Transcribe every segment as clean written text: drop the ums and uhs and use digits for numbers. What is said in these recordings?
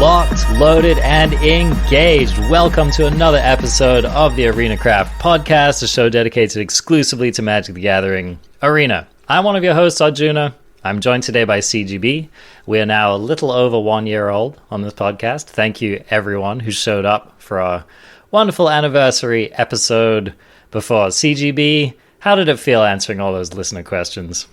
locked, loaded, and engaged. Welcome to another episode of the Arena Craft Podcast, a show dedicated exclusively to Magic the Gathering Arena. I'm one of your hosts, Arjuna. I'm joined today by CGB. We are now a little over 1 year old on this podcast. Thank you, everyone who showed up for our wonderful anniversary episode before. CGB, how did it feel answering all those listener questions?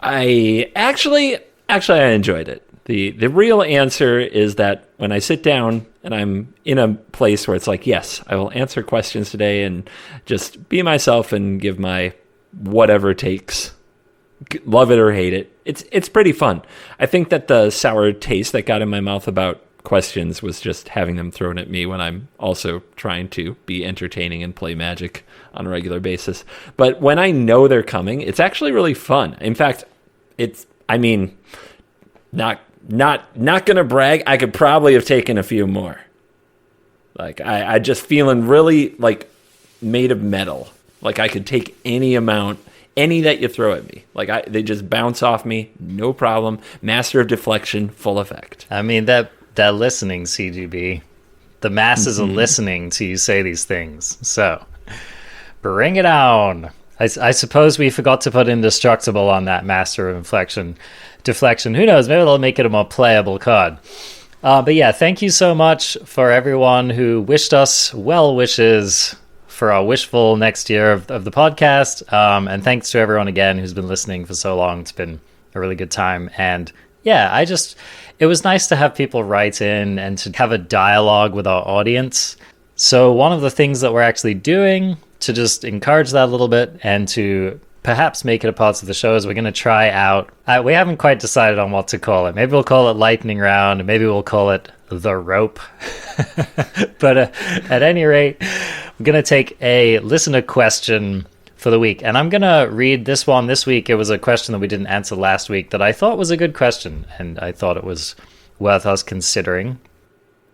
I actually enjoyed it. The real answer is that when I sit down and I'm in a place where it's like, yes, I will answer questions today and just be myself and give my whatever takes, love it or hate it. It's pretty fun. I think that the sour taste that got in my mouth about questions was just having them thrown at me when I'm also trying to be entertaining and play Magic on a regular basis. But when I know they're coming, it's actually really fun. In fact, not gonna brag, I could probably have taken a few more. Like I just feeling really like made of metal. Like I could take any amount, any that you throw at me. Like they just bounce off me, no problem. Master of Deflection, full effect. I mean, they're listening, CGB. The masses are listening to you say these things. So, bring it on. I suppose we forgot to put Indestructible on that Master of Deflection. Who knows? Maybe they'll make it a more playable card. But yeah, thank you so much for everyone who wished us well wishes for our wishful next year of the podcast. And thanks to everyone again who's been listening for so long. It's been a really good time. And yeah, it was nice to have people write in and to have a dialogue with our audience. So one of the things that we're actually doing to just encourage that a little bit and to perhaps make it a part of the show is we're going to try out, we haven't quite decided on what to call it. Maybe we'll call it Lightning Round, maybe we'll call it The Rope. But at any rate, I'm going to take a listener question for the week. And I'm going to read this one this week. It was a question that we didn't answer last week that I thought was a good question, and I thought it was worth us considering.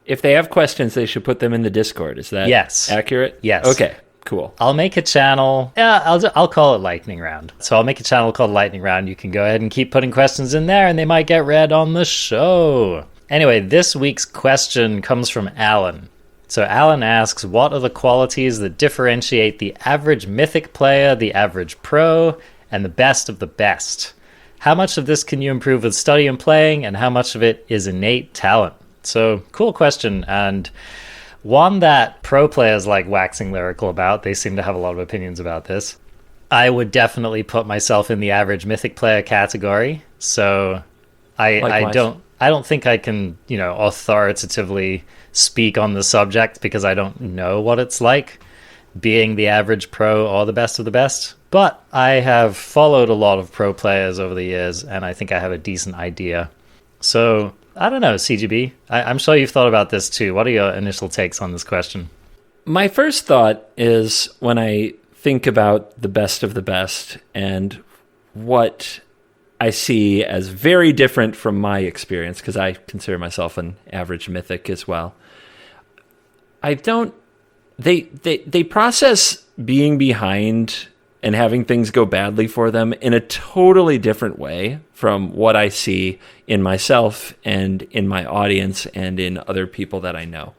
If they have questions, they should put them in the Discord. Is that accurate? Yes. Okay, cool. I'll make a channel. Yeah, I'll call it Lightning Round. So I'll make a channel called Lightning Round. You can go ahead and keep putting questions in there, and they might get read on the show. Anyway, this week's question comes from Alan. So Alan asks, what are the qualities that differentiate the average Mythic player, the average pro, and the best of the best? How much of this can you improve with study and playing, and how much of it is innate talent? So, cool question, and one that pro players like waxing lyrical about. They seem to have a lot of opinions about this. I would definitely put myself in the average Mythic player category, so I don't think I can, authoritatively speak on the subject because I don't know what it's like being the average pro or the best of the best. But I have followed a lot of pro players over the years, and I think I have a decent idea. So, I don't know, CGB. I'm sure you've thought about this too. What are your initial takes on this question? My first thought is when I think about the best of the best and what I see as very different from my experience, because I consider myself an average Mythic as well. They process being behind and having things go badly for them in a totally different way from what I see in myself and in my audience and in other people that I know.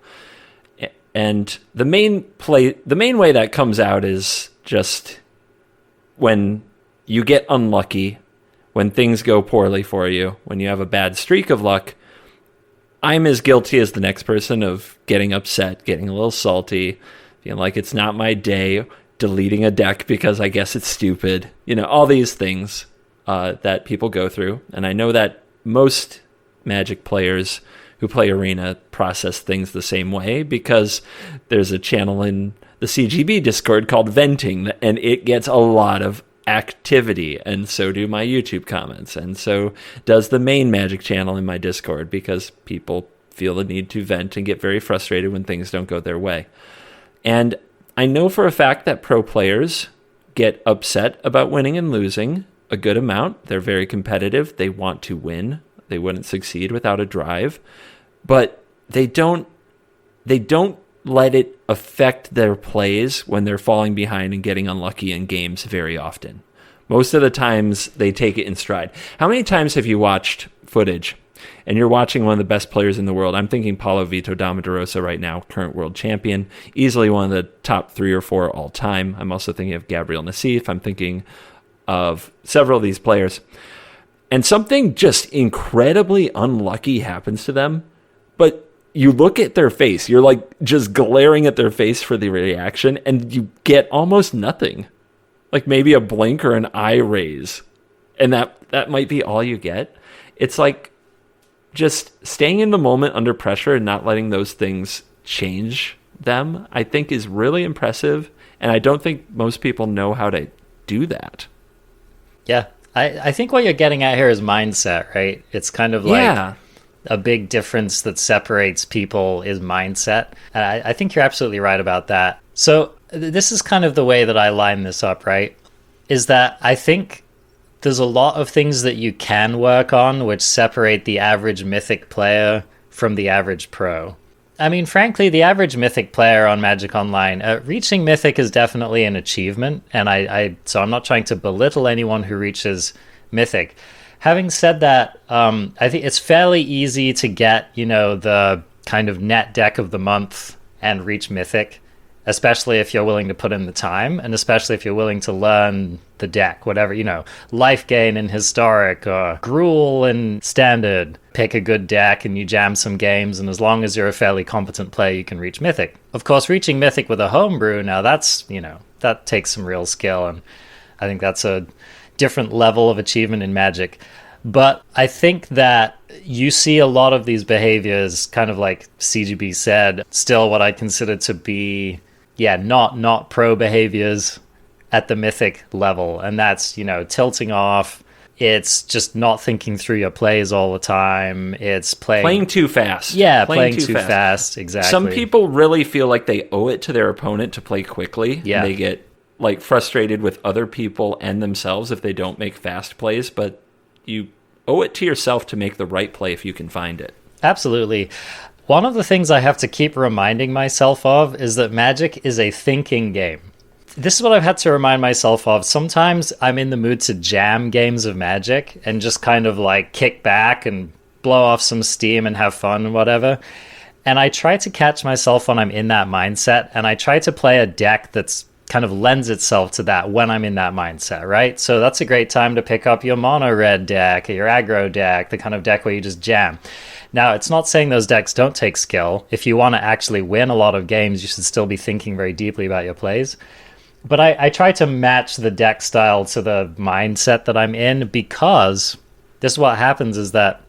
And the main way that comes out is just when you get unlucky, when things go poorly for you, when you have a bad streak of luck. I'm as guilty as the next person of getting upset, getting a little salty, feeling like it's not my day, deleting a deck because I guess it's stupid. All these things that people go through. And I know that most Magic players who play Arena process things the same way because there's a channel in the CGB Discord called Venting, and it gets a lot of activity, and so do my YouTube comments, and so does the main Magic channel in my Discord, because people feel the need to vent and get very frustrated when things don't go their way. And I know for a fact that pro players get upset about winning and losing a good amount. They're very competitive. They want to win. They wouldn't succeed without a drive, but they don't let it affect their plays when they're falling behind and getting unlucky in games very often. Most of the times, they take it in stride. How many times have you watched footage and you're watching one of the best players in the world. I'm thinking Paulo Vitor Damadurosa right now, current world champion, easily one of the top 3 or 4 all time. I'm also thinking of Gabriel Nassif. I'm thinking of several of these players. And something just incredibly unlucky happens to them, but you look at their face, you're like just glaring at their face for the reaction, and you get almost nothing. Like maybe a blink or an eye raise. And that might be all you get. It's like just staying in the moment under pressure and not letting those things change them, I think is really impressive. And I don't think most people know how to do that. Yeah. I think what you're getting at here is mindset, right? It's kind of like a big difference that separates people is mindset. And I think you're absolutely right about that. So this is kind of the way that I line this up, right? Is that I think there's a lot of things that you can work on which separate the average Mythic player from the average pro. I mean, frankly, the average Mythic player on Magic Online, reaching Mythic is definitely an achievement, and so I'm not trying to belittle anyone who reaches Mythic. Having said that, I think it's fairly easy to get, the kind of net deck of the month and reach Mythic, especially if you're willing to put in the time, and especially if you're willing to learn the deck, whatever, Life Gain in Historic, or Gruul in Standard. Pick a good deck and you jam some games, and as long as you're a fairly competent player, you can reach Mythic. Of course, reaching Mythic with a homebrew, now that's, that takes some real skill, and I think that's a different level of achievement in Magic. But I think that you see a lot of these behaviors, kind of like CGB said, still what I consider to be, not pro behaviors at the Mythic level. And that's, tilting off. It's just not thinking through your plays all the time. It's playing too fast. Yeah, playing too fast. Exactly. Some people really feel like they owe it to their opponent to play quickly. Yeah. And they get frustrated with other people and themselves if they don't make fast plays, but you owe it to yourself to make the right play if you can find it. Absolutely. One of the things I have to keep reminding myself of is that Magic is a thinking game. This is what I've had to remind myself of. Sometimes I'm in the mood to jam games of Magic and just kind of kick back and blow off some steam and have fun and whatever. And I try to catch myself when I'm in that mindset, and I try to play a deck that's kind of lends itself to that when I'm in that mindset, right? So that's a great time to pick up your mono red deck or your aggro deck, the kind of deck where you just jam. Now, it's not saying those decks don't take skill. If you want to actually win a lot of games, you should still be thinking very deeply about your plays. But I try to match the deck style to the mindset that I'm in, because this is what happens is that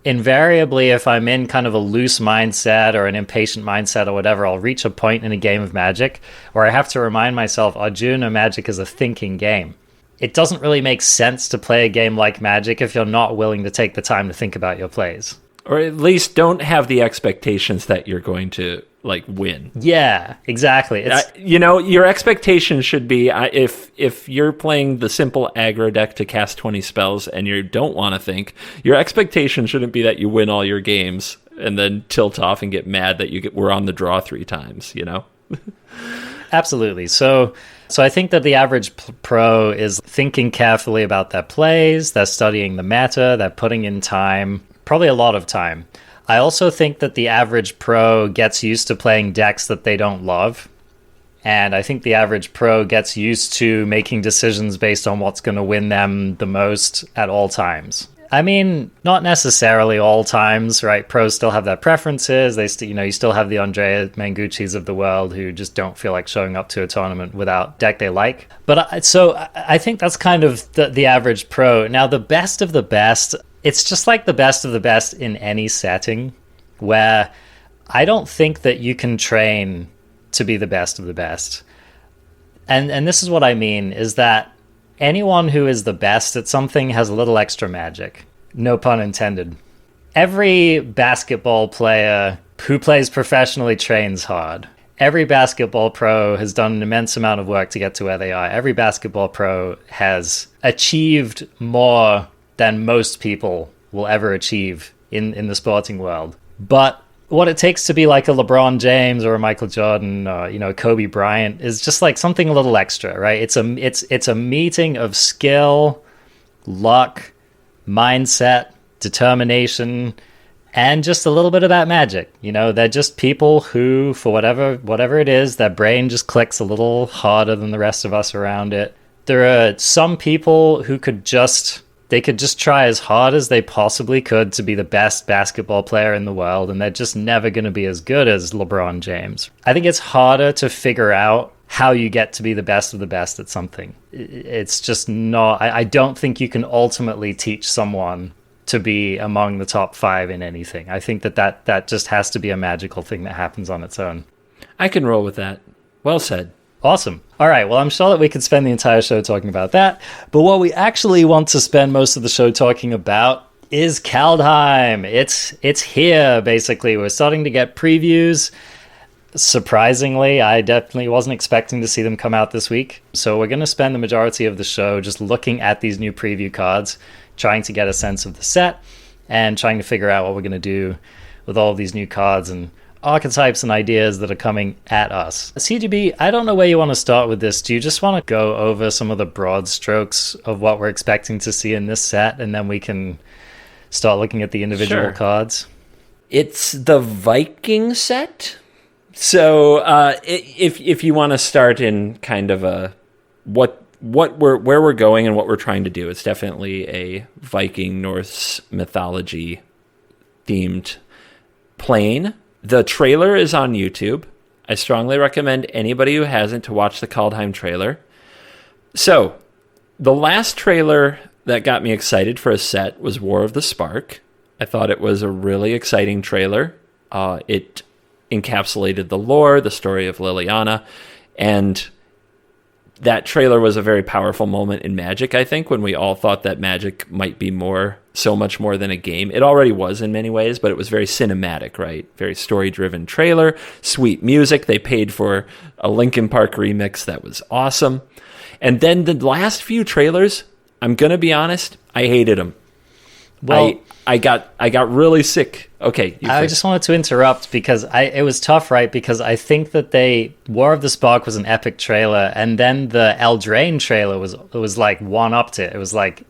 invariably, if I'm in kind of a loose mindset or an impatient mindset or whatever, I'll reach a point in a game of Magic where I have to remind myself, Arjuna, Magic is a thinking game. It doesn't really make sense to play a game like Magic if you're not willing to take the time to think about your plays. Or at least don't have the expectations that you're going to win. Yeah, exactly. Your expectation should be if you're playing the simple aggro deck to cast 20 spells and you don't want to think, your expectation shouldn't be that you win all your games and then tilt off and get mad that we're on the draw 3 times, Absolutely. So I think that the average pro is thinking carefully about their plays, they're studying the meta, they're putting in time, probably a lot of time. I also think that the average pro gets used to playing decks that they don't love. And I think the average pro gets used to making decisions based on what's going to win them the most at all times. I mean, not necessarily all times, right? Pros still have their preferences. You still have the Andrea Mangucci's of the world who just don't feel like showing up to a tournament without deck they like. But I think that's kind of the average pro. Now, the best of the best, it's just like the best of the best in any setting, where I don't think that you can train to be the best of the best. And this is what I mean, is that anyone who is the best at something has a little extra magic. No pun intended. Every basketball player who plays professionally trains hard. Every basketball pro has done an immense amount of work to get to where they are. Every basketball pro has achieved more than most people will ever achieve in the sporting world. But what it takes to be like a LeBron James or a Michael Jordan or, Kobe Bryant is just like something a little extra, right? It's a meeting of skill, luck, mindset, determination, and just a little bit of that magic. You know, they're just people who, for whatever it is, their brain just clicks a little harder than the rest of us around it. There are some people who could just try as hard as they possibly could to be the best basketball player in the world, and they're just never going to be as good as LeBron James. I think it's harder to figure out how you get to be the best of the best at something. It's just not... I don't think you can ultimately teach someone to be among the top 5 in anything. I think that just has to be a magical thing that happens on its own. I can roll with that. Well said. Awesome. All right, well, I'm sure that we could spend the entire show talking about that, but what we actually want to spend most of the show talking about is Kaldheim. It's here, basically. We're starting to get previews. Surprisingly, I definitely wasn't expecting to see them come out this week, so we're going to spend the majority of the show just looking at these new preview cards, trying to get a sense of the set, and trying to figure out what we're going to do with all of these new cards and archetypes and ideas that are coming at us. CGB, I don't know where you want to start with this. Do you just want to go over some of the broad strokes of what we're expecting to see in this set, and then we can start looking at the individual cards? It's the Viking set. So if you want to start in kind of a where we're going and what we're trying to do, it's definitely a Viking Norse mythology themed plane. The trailer is on YouTube. I strongly recommend anybody who hasn't to watch the Kaldheim trailer. So, the last trailer that got me excited for a set was War of the Spark. I thought it was a really exciting trailer. It encapsulated the lore, the story of Liliana, and that trailer was a very powerful moment in Magic, I think, when we all thought that Magic might be so much more than a game. It already was in many ways, but it was very cinematic, right? Very story-driven trailer, sweet music. They paid for a Linkin Park remix that was awesome. And then the last few trailers, I'm going to be honest, I hated them. Well, I got really sick. Okay. I just wanted to interrupt because it was tough, right? Because I think that War of the Spark was an epic trailer, and then the Eldraine trailer was like one-upped it. It was like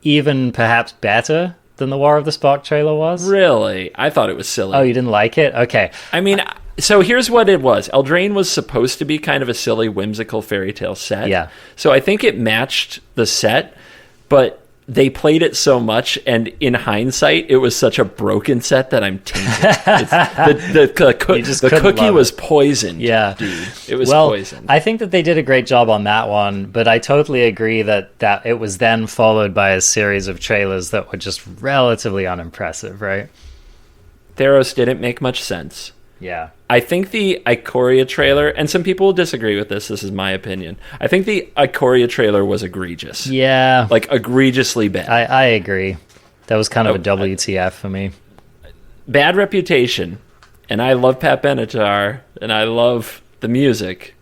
even perhaps better than the War of the Spark trailer was. Really? I thought it was silly. Oh, you didn't like it? Okay. I mean, so here's what it was. Eldraine was supposed to be kind of a silly, whimsical fairy tale set. Yeah. So I think it matched the set, but they played it so much, and in hindsight, it was such a broken set that I'm tainted. The cookie was poisoned. Yeah, dude, it was poisoned. I think that they did a great job on that one, but I totally agree that it was then followed by a series of trailers that were just relatively unimpressive, right? Theros didn't make much sense. Yeah. I think the Ikoria trailer, and some people will disagree with this is my opinion, I think the Ikoria trailer was egregious. Yeah. Like, egregiously bad. I agree. That was kind of a WTF for me. Bad reputation, and I love Pat Benatar, and I love the music.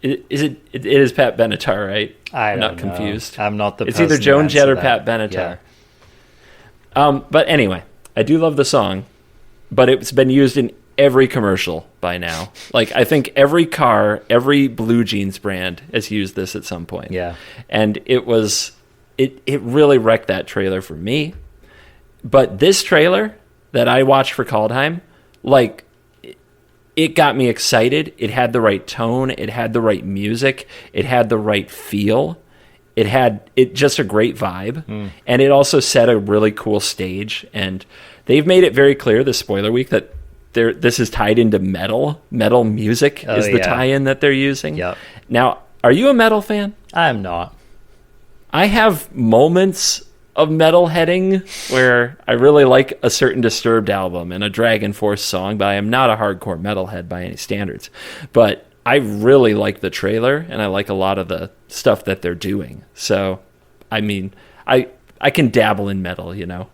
It is Pat Benatar, right? I'm not confused. I'm not the It's person either Joan Jett or that. Pat Benatar. Yeah. But anyway, I do love the song, but it's been used in every commercial by now. Like, I think every car, every blue jeans brand has used this at some point. Yeah. And it really wrecked that trailer for me. But this trailer that I watched for Kaldheim, like, it got me excited. It had the right tone. It had the right music. It had the right feel. It had just a great vibe. And it also set a really cool stage. And they've made it very clear this spoiler week that this is tied into metal. Metal music is the tie-in that they're using. Yep. Now, are you a metal fan? I'm not. I have moments of metal heading where I really like a certain Disturbed album and a Dragon Force song, but I am not a hardcore metalhead by any standards. But I really like the trailer, and I like a lot of the stuff that they're doing. So, I mean, I can dabble in metal, you know.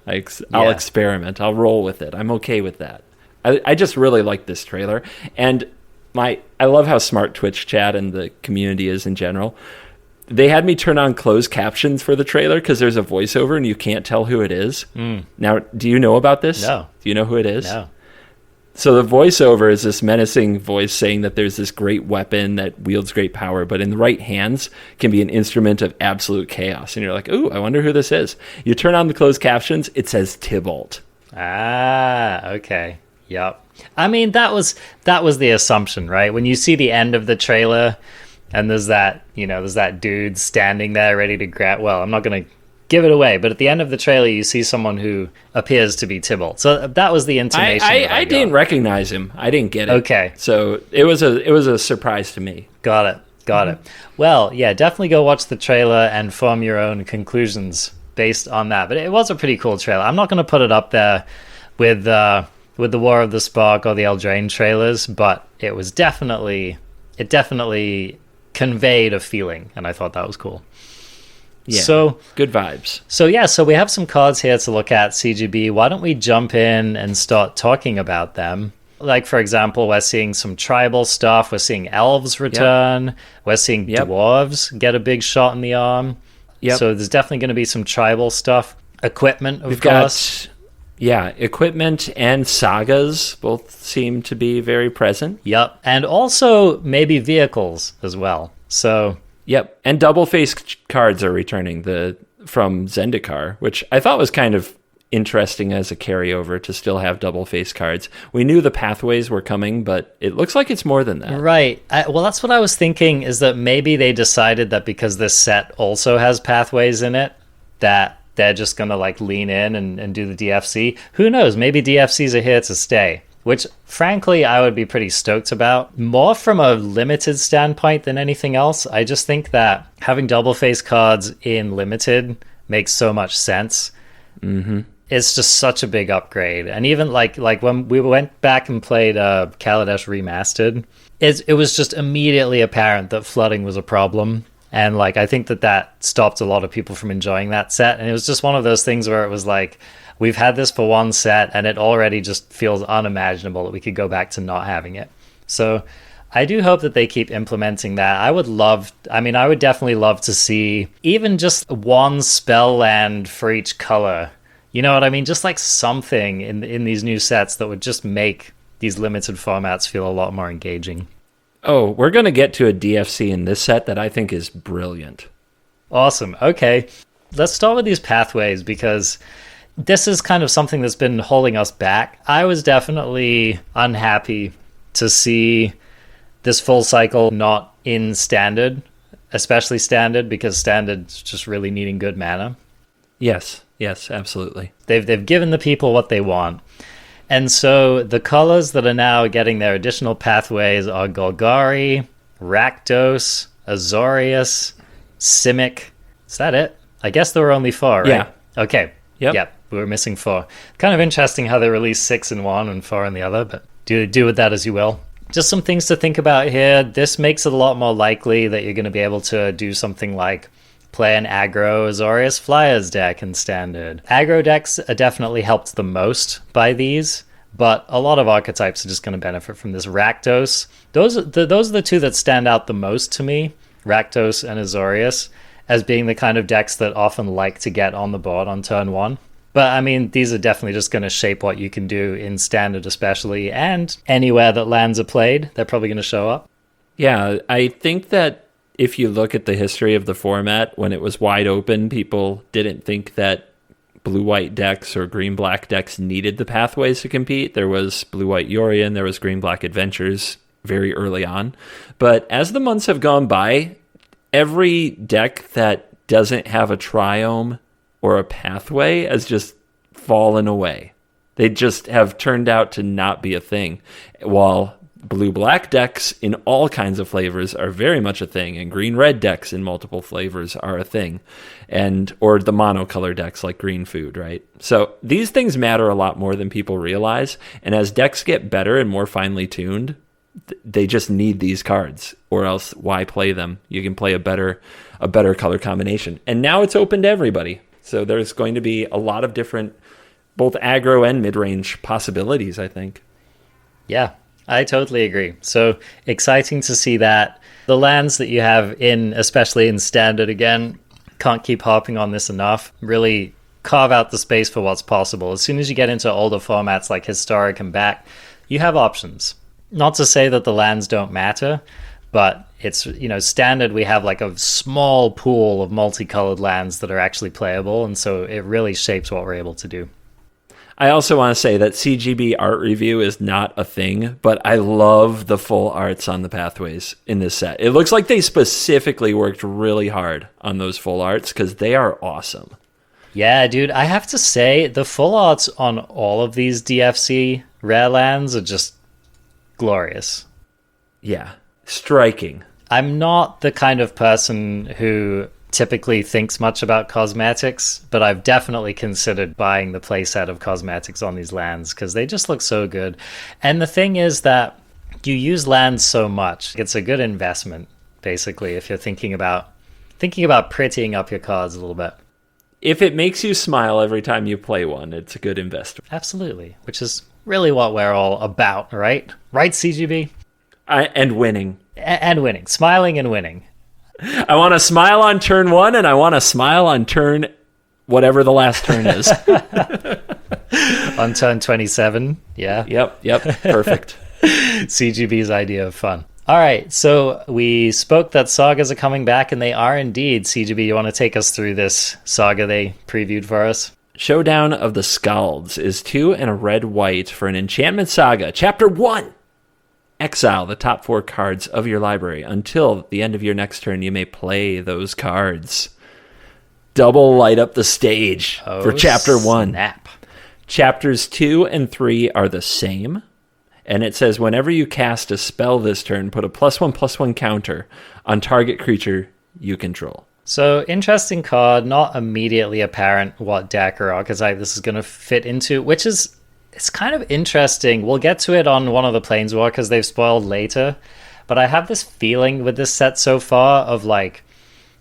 I'll experiment. I'll roll with it. I'm okay with that. I just really like this trailer, and I love how smart Twitch chat and the community is in general. They had me turn on closed captions for the trailer because there's a voiceover and you can't tell who it is. Now, do you know about this? No. Do you know who it is? No. So the voiceover is this menacing voice saying that there's this great weapon that wields great power, but in the right hands can be an instrument of absolute chaos. And you're like, ooh, I wonder who this is. You turn on the closed captions, it says Tybalt. Ah, okay. Yep. I mean, that was the assumption, right? When you see the end of the trailer and there's that dude standing there ready to grab, well, I'm not going to give it away, but at the end of the trailer you see someone who appears to be Tybalt. So that was the intimation. I didn't recognize him. I didn't get it. Okay. So it was a surprise to me. Got it. Well, yeah, definitely go watch the trailer and form your own conclusions based on that. But it was a pretty cool trailer. I'm not going to put it up there with the War of the Spark or the Eldraine trailers, but it definitely conveyed a feeling, and I thought that was cool. Yeah, so good vibes. So we have some cards here to look at, CGB. Why don't we jump in and start talking about them? Like, for example, we're seeing some tribal stuff. We're seeing elves return. Yep. We're seeing dwarves get a big shot in the arm. Yep. So there's definitely going to be some tribal stuff. Equipment, of course. Equipment and sagas both seem to be very present. Yep. And also maybe vehicles as well. So... Yep, and double-face cards are returning from Zendikar, which I thought was kind of interesting as a carryover to still have double-face cards. We knew the pathways were coming, but it looks like it's more than that. Right. Well, that's what I was thinking, is that maybe they decided that because this set also has pathways in it, that they're just going to lean in and do the DFC. Who knows? Maybe DFCs are here to stay. Which, frankly, I would be pretty stoked about. More from a limited standpoint than anything else. I just think that having double-face cards in limited makes so much sense. Mm-hmm. It's just such a big upgrade. And even like when we went back and played Kaladesh Remastered, it was just immediately apparent that flooding was a problem. And I think that stopped a lot of people from enjoying that set. And it was just one of those things where it was like, we've had this for one set, and it already just feels unimaginable that we could go back to not having it. So I do hope that they keep implementing that. I would definitely love to see even just one spell land for each color. You know what I mean? Just something in these new sets that would just make these limited formats feel a lot more engaging. Oh, we're going to get to a DFC in this set that I think is brilliant. Awesome. Okay. Let's start with these pathways, because this is kind of something that's been holding us back. I was definitely unhappy to see this full cycle not in standard, especially standard, because standard's just really needing good mana. Yes, absolutely. They've given the people what they want. And so the colors that are now getting their additional pathways are Golgari, Rakdos, Azorius, Simic. Is that it? I guess there were only 4, right? Yeah. Okay. Yep. We were missing 4. Kind of interesting how they released 6 in one and 4 in the other, but do with that as you will. Just some things to think about here. This makes it a lot more likely that you're going to be able to do something like play an aggro Azorius Flyers deck in standard. Aggro decks are definitely helped the most by these, but a lot of archetypes are just going to benefit from this. Rakdos, those are the two that stand out the most to me, Rakdos and Azorius, as being the kind of decks that often like to get on the board on turn 1. But, I mean, these are definitely just going to shape what you can do in standard especially, and anywhere that lands are played, they're probably going to show up. Yeah, I think that if you look at the history of the format, when it was wide open, people didn't think that blue-white decks or green-black decks needed the pathways to compete. There was blue-white Yorion, there was green-black Adventures very early on. But as the months have gone by, every deck that doesn't have a triome or a pathway has just fallen away. They just have turned out to not be a thing. While blue-black decks in all kinds of flavors are very much a thing, and green-red decks in multiple flavors are a thing, or the monocolor decks like Green Food, right? So these things matter a lot more than people realize, and as decks get better and more finely tuned, they just need these cards, or else why play them? You can play a better color combination. And now it's open to everybody. So there's going to be a lot of different, both aggro and mid-range possibilities, I think. Yeah, I totally agree. So exciting to see that. The lands that you have especially in standard, again, can't keep harping on this enough. Really carve out the space for what's possible. As soon as you get into older formats like Historic and back, You have options. Not to say that the lands don't matter, but it's, standard we have like a small pool of multicolored lands that are actually playable, and so it really shapes what we're able to do. I also want to say that CGB art review is not a thing, but I love the full arts on the pathways in this set. It looks like they specifically worked really hard on those full arts because they are awesome. Yeah, dude, I have to say the full arts on all of these DFC rare lands are just glorious. Yeah, striking. I'm not the kind of person who typically thinks much about cosmetics, but I've definitely considered buying the playset of cosmetics on these lands because they just look so good. And the thing is that you use lands so much, it's a good investment, basically, if you're thinking about prettying up your cards a little bit. If it makes you smile every time you play one, it's a good investment. Absolutely, which is really what we're all about, right? Right, CGB? And winning. And winning. Smiling and winning. I want to smile on turn 1, and I want to smile on turn whatever the last turn is. On turn 27, yeah. Yep, perfect. CGB's idea of fun. All right, so we spoke that sagas are coming back, and they are indeed. CGB, you want to take us through this saga they previewed for us? Showdown of the Skalds is 2 and a red-white for an enchantment saga. Chapter 1! Exile the top 4 cards of your library. Until the end of your next turn, you may play those cards. Double light up the stage for Chapter 1. Snap. Chapters 2 and 3 are the same. And it says, whenever you cast a spell this turn, put a +1/+1 counter on target creature you control. So, interesting card. Not immediately apparent what deck or archetype this is going to fit into, which is... It's kind of interesting. We'll get to it on one of the Planeswalkers they've spoiled later. But I have this feeling with this set so far of like,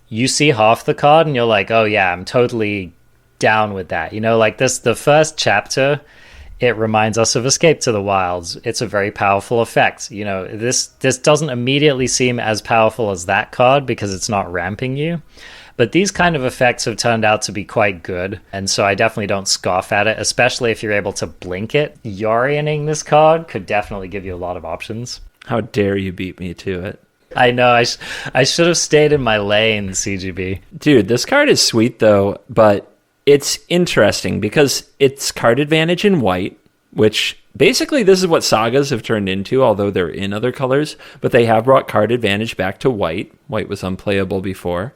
you see half the card and you're like, oh yeah, I'm totally down with that. Like the first chapter, it reminds us of Escape to the Wilds. It's a very powerful effect. This doesn't immediately seem as powerful as that card because it's not ramping you. But these kind of effects have turned out to be quite good, and so I definitely don't scoff at it, especially if you're able to blink it. Yorioning this card could definitely give you a lot of options. How dare you beat me to it? I know, I should have stayed in my lane, CGB. Dude, this card is sweet, though, but it's interesting because it's card advantage in white, which basically this is what sagas have turned into, although they're in other colors, but they have brought card advantage back to white. White was unplayable before.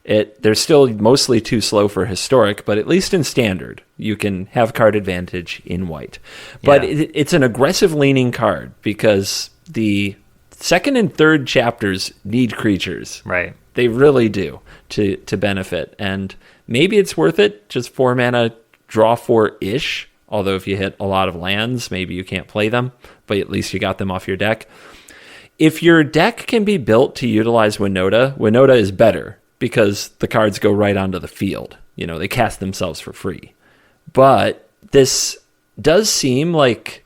They're still mostly too slow for historic, but at least in standard, you can have card advantage in white. But it's an aggressive leaning card because the second and third chapters need creatures. Right. They really do to benefit. And maybe it's worth it, just 4 mana, draw 4-ish. Although if you hit a lot of lands, maybe you can't play them, but at least you got them off your deck. If your deck can be built to utilize Winota is better, because the cards go right onto the field. They cast themselves for free. But this does seem like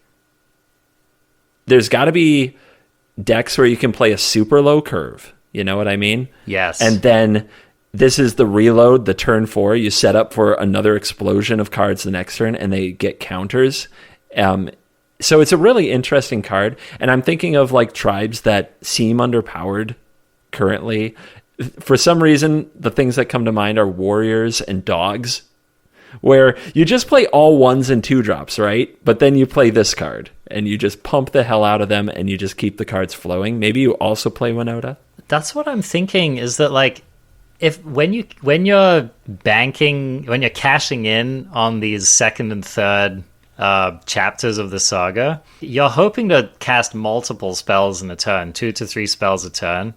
there's got to be decks where you can play a super low curve. You know what I mean? Yes. And then this is the reload, the turn 4. You set up for another explosion of cards the next turn, and they get counters. So it's a really interesting card. And I'm thinking of like tribes that seem underpowered currently. For some reason, the things that come to mind are warriors and dogs, where you just play all 1s and 2-drops, right? But then you play this card, and you just pump the hell out of them, and you just keep the cards flowing. Maybe you also play Winota? That's what I'm thinking, is that like, when you're cashing in on these second and third chapters of the saga, you're hoping to cast multiple spells in a turn, 2 to 3 spells a turn.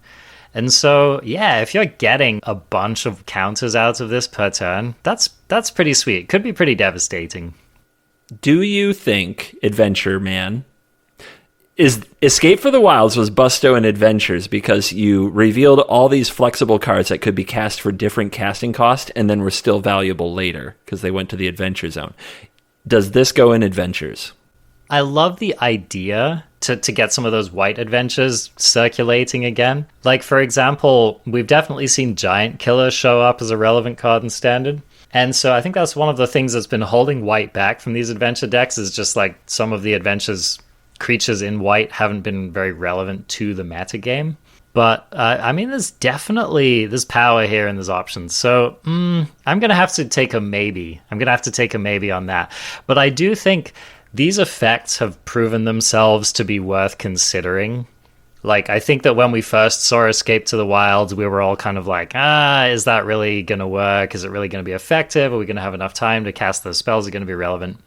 And so, yeah, if you're getting a bunch of counters out of this per turn, that's pretty sweet. Could be pretty devastating. Do you think, Adventure Man, is Escape for the Wilds was Busto and Adventures because you revealed all these flexible cards that could be cast for different casting cost and then were still valuable later because they went to the Adventure Zone. Does this go in Adventures? I love the idea to get some of those white adventures circulating again. Like, for example, we've definitely seen Giant Killer show up as a relevant card in Standard. And so I think that's one of the things that's been holding white back from these adventure decks is just like some of the adventures creatures in white haven't been very relevant to the metagame. But, I mean, there's power here and there's options. So, I'm going to have to take a maybe. I'm going to have to take a maybe on that. But I do think these effects have proven themselves to be worth considering. Like, I think that when we first saw Escape to the Wilds, we were all kind of like, is that really going to work? Is it really going to be effective? Are we going to have enough time to cast those spells? Are going to be relevant?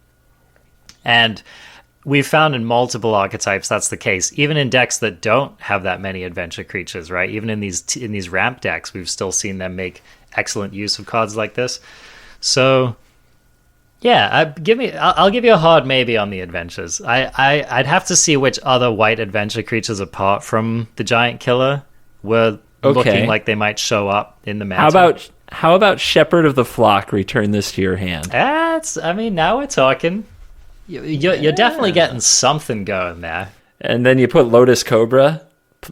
And we've found in multiple archetypes that's the case. Even in decks that don't have that many adventure creatures, right? Even in these ramp decks, we've still seen them make excellent use of cards like this. So, yeah, I'll give you a hard maybe on the adventures. I'd have to see which other white adventure creatures apart from the Giant Killer were looking like they might show up in the meta. How about Shepherd of the Flock? Return this to your hand. Now we're talking. You're definitely getting something going there. And then you put Lotus Cobra,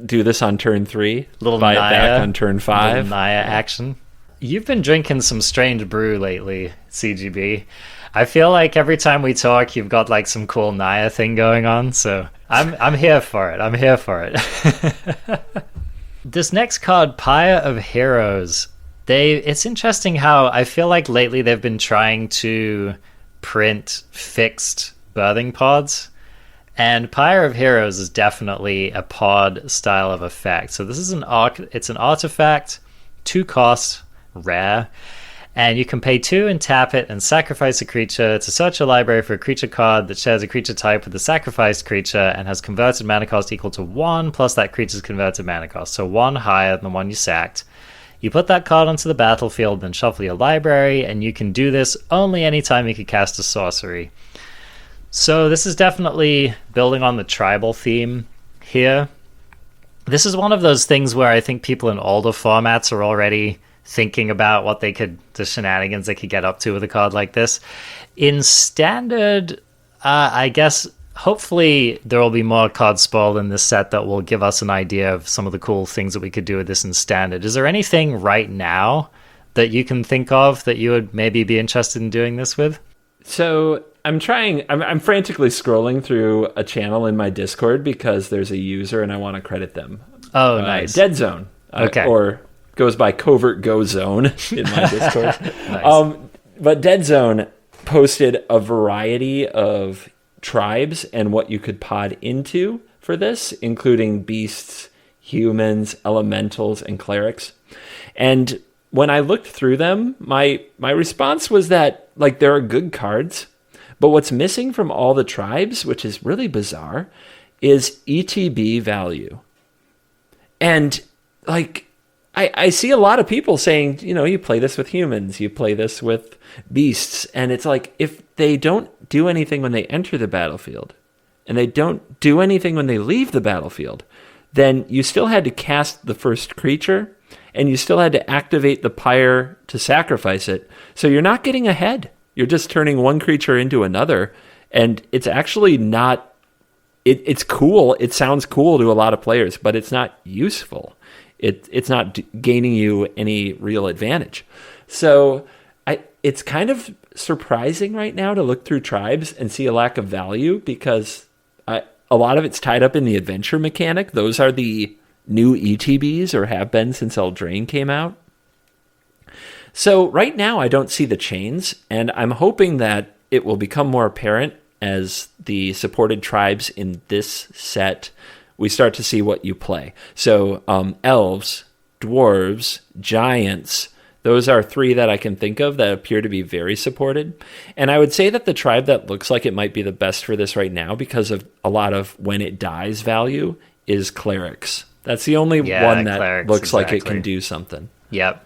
do this on turn 3, buy it back on turn 5. Little Naya action. You've been drinking some strange brew lately, CGB. I feel like every time we talk, you've got like some cool Naya thing going on. So I'm here for it. I'm here for it. This next card, Pyre of Heroes. It's interesting how I feel like lately they've been trying to print fixed birthing pods, and Pyre of Heroes is definitely a pod style of effect. So this is it's an artifact, 2 cost, rare, and you can pay 2 and tap it and sacrifice a creature to search your library for a creature card that shares a creature type with the sacrificed creature and has converted mana cost equal to 1 plus that creature's converted mana cost, so 1 higher than the one you sacked. You put that card onto the battlefield, then shuffle your library, and you can do this only anytime you can cast a sorcery. So this is definitely building on the tribal theme here. This is one of those things where I think people in older formats are already thinking about the shenanigans they could get up to with a card like this. In Standard, I guess hopefully there will be more cards spoiled in this set that will give us an idea of some of the cool things that we could do with this in Standard. Is there anything right now that you can think of that you would maybe be interested in doing this with? So I'm frantically scrolling through a channel in my Discord because there's a user and I want to credit them. Oh, nice. Dead Zone. Okay. Or goes by Covert Go Zone in my Discord. Nice. But Dead Zone posted a variety of tribes and what you could pod into for this, including beasts, humans, elementals, and clerics. And when I looked through them, my response was that, like, there are good cards, but what's missing from all the tribes, which is really bizarre, is ETB value. And, like, I see a lot of people saying, you play this with humans, you play this with beasts, and it's like, if they don't do anything when they enter the battlefield, and they don't do anything when they leave the battlefield, then you still had to cast the first creature, and you still had to activate the pyre to sacrifice it, so you're not getting ahead. You're just turning one creature into another, and it's actually not... It's cool, it sounds cool to a lot of players, but it's not useful. It's not gaining you any real advantage. So it's kind of surprising right now to look through tribes and see a lack of value because a lot of it's tied up in the adventure mechanic. Those are the new ETBs or have been since Eldraine came out. So right now I don't see the chains, and I'm hoping that it will become more apparent as the supported tribes in this set we start to see what you play. So elves, dwarves, giants, those are 3 that I can think of that appear to be very supported. And I would say that the tribe that looks like it might be the best for this right now because of a lot of when it dies value is clerics. That's the only one that clerics, looks like it can do something. Yep.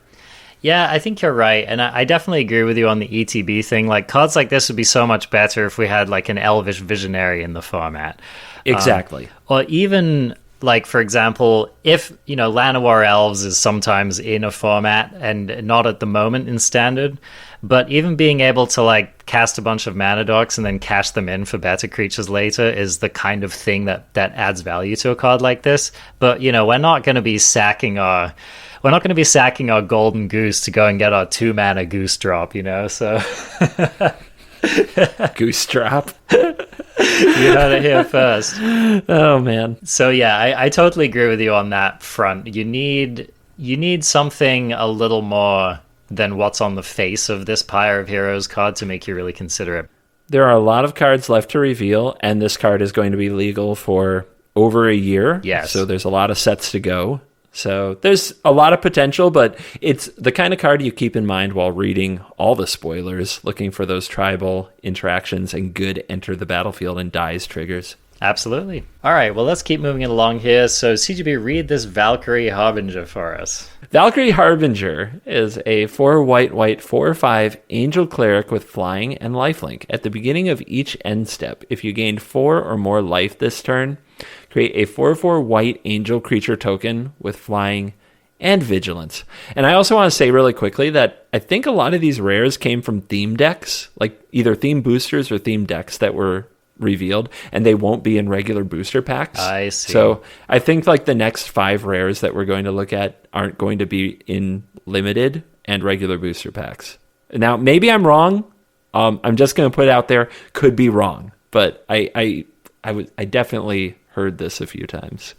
Yeah, I think you're right. And I definitely agree with you on the ETB thing. Like, cards like this would be so much better if we had like an elvish visionary in the format. Exactly. Or even, like, for example, if, Llanowar Elves is sometimes in a format and not at the moment in Standard, but even being able to, like, cast a bunch of mana dorks and then cash them in for better creatures later is the kind of thing that adds value to a card like this. But, we're not going to be sacking our golden goose to go and get our 2 mana goose drop, so... Goose drop. You heard it here first. Oh, man. So yeah, I totally agree with you on that front. You need something a little more than what's on the face of this Pyre of Heroes card to make you really consider it. There are a lot of cards left to reveal, and this card is going to be legal for over a year. Yes. So there's a lot of sets to go. So there's a lot of potential, but it's the kind of card you keep in mind while reading all the spoilers, looking for those tribal interactions and good enter the battlefield and dies triggers. Absolutely. All right, well, let's keep moving it along here. So, CGB, read this Valkyrie Harbinger for us. Valkyrie Harbinger is a 4-white, 4/5 angel cleric with flying and lifelink. At the beginning of each end step, if you gained 4 or more life this turn, create a 4/4 white angel creature token with flying and vigilance. And I also want to say really quickly that I think a lot of these rares came from theme decks, like either theme boosters or theme decks that were revealed, and they won't be in regular booster packs. I see. So I think like the next 5 rares that we're going to look at aren't going to be in limited and regular booster packs. Now, maybe I'm wrong. I'm just going to put it out there. Could be wrong, but I definitely heard this a few times.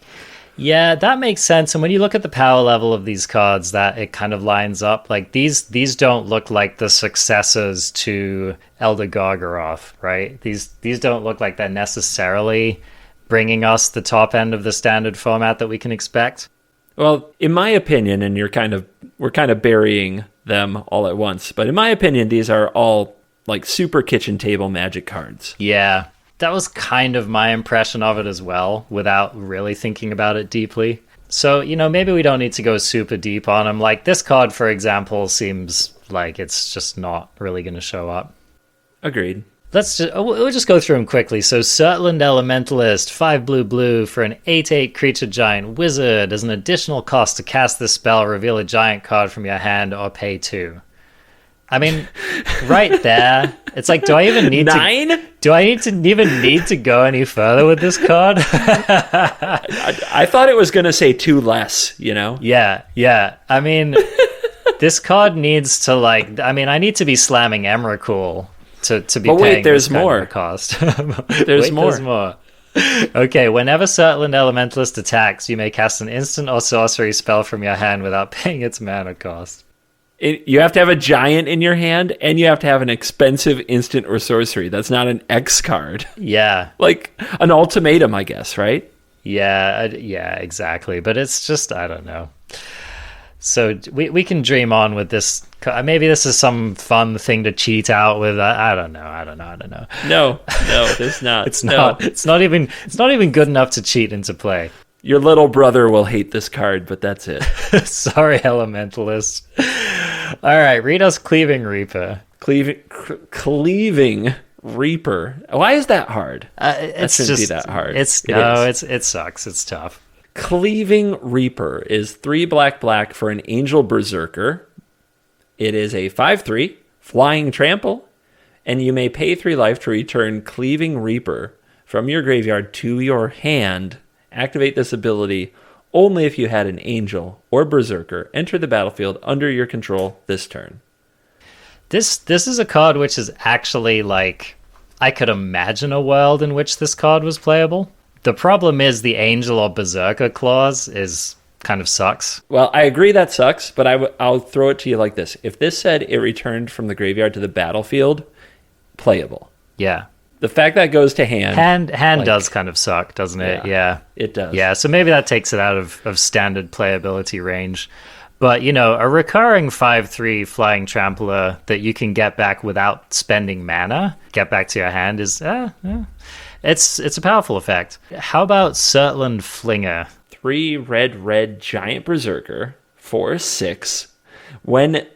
Yeah, that makes sense. And when you look at the power level of these cards, that it kind of lines up. Like these don't look like the successors to Elder Gargaroth, right? These don't look like they're necessarily bringing us the top end of the standard format that we can expect. Well, in my opinion, and we're kind of burying them all at once, but in my opinion, these are all like super kitchen table Magic cards. Yeah. That was kind of my impression of it as well, without really thinking about it deeply. So, maybe we don't need to go super deep on them. Like, this card, for example, seems like it's just not really going to show up. Agreed. We'll just go through them quickly. So, Surtland Elementalist, 5 blue for an 8/8 creature giant wizard. As an additional cost to cast this spell, reveal a giant card from your hand or pay 2. I mean, right there, it's like, do I even need 9? Do I even need to go any further with this card? I thought it was going to say 2 less, Yeah. I mean, this card needs to I need to be slamming Emrakul to be but paying wait, there's this kind more. of cost. There's more. There's more. Okay, whenever Surtland Elementalist attacks, you may cast an instant or sorcery spell from your hand without paying its mana cost. You have to have a giant in your hand, and you have to have an expensive instant or sorcery. That's not an X card. Yeah. Like an ultimatum, I guess, right? Yeah, exactly. But it's just, I don't know. So we can dream on with this. Maybe this is some fun thing to cheat out with. I don't know. No, there's not. It's not. It's not even good enough to cheat into play. Your little brother will hate this card, but that's it. Sorry, Elementalist. All right, read us Cleaving Reaper. Cleaving Reaper. Why is that hard? It shouldn't be that hard. It sucks. It's tough. Cleaving Reaper is 3 black for an Angel Berserker. It is a 5/3 flying trample, and you may pay 3 life to return Cleaving Reaper from your graveyard to your hand. Activate this ability only if you had an Angel or Berserker enter the battlefield under your control this turn. This is a card which is actually like, I could imagine a world in which this card was playable. The problem is the Angel or Berserker clause is kind of sucks. Well, I agree that sucks, but I'll throw it to you like this. If this said it returned from the graveyard to the battlefield, playable. Yeah. The fact that goes to hand... Hand does kind of suck, doesn't it? Yeah. It does. Yeah, so maybe that takes it out of standard playability range. But, a recurring 5/3 flying trampler that you can get back without spending mana, get back to your hand, is... It's a powerful effect. How about Surtland Flinger? 3 red giant berserker, 4/6. When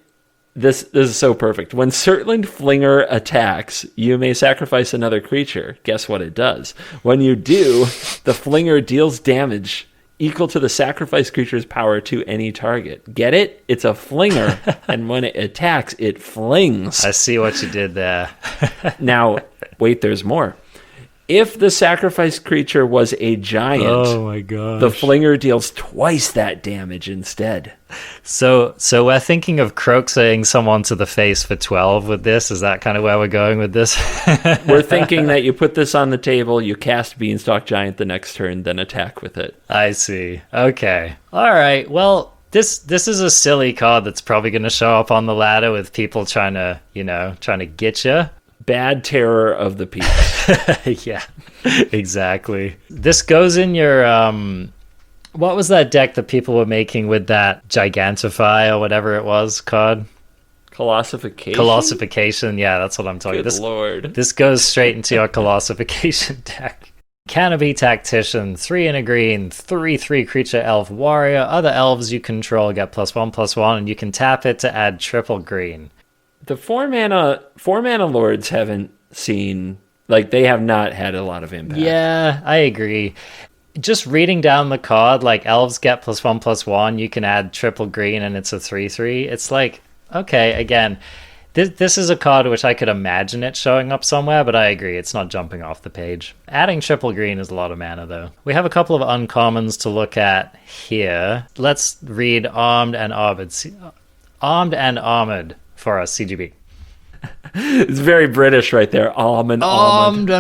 this is so perfect. When Surtland Flinger attacks, you may sacrifice another creature. Guess what it does? When you do, the Flinger deals damage equal to the sacrifice creature's power to any target. Get it? It's a flinger, and when it attacks, it flings. I see what you did there. Now, wait, there's more. If the sacrificed creature was a giant, Oh my gosh. the flinger deals twice that damage instead. So we're thinking of croaking someone to the face for 12 with this. Is that kind of where we're going with this? We're thinking that you put this on the table, you cast Beanstalk Giant the next turn, then attack with it. I see. Okay. All right. Well, this is a silly card that's probably going to show up on the ladder with people trying to get you. Bad terror of the peaks. Yeah, exactly. This goes in your what was that deck that people were making with that Gigantify or whatever it was card? Colossification. Yeah, that's what I'm talking. Good Lord. This goes straight into your Colossification deck. Canopy Tactician, 3 and a green, 3/3 creature elf warrior. Other elves you control get +1/+1, and you can tap it to add triple green. The 4-mana lords haven't seen, like, they have not had a lot of impact. Yeah, I agree. Just reading down the card, like, elves get +1/+1, you can add triple green, and it's a 3/3. It's like, okay, again, this is a card which I could imagine it showing up somewhere, but I agree, it's not jumping off the page. Adding triple green is a lot of mana, though. We have a couple of uncommons to look at here. Let's read Armed and Armored. Armed and Armored for us, CGB. It's very British right there. Armed and armored.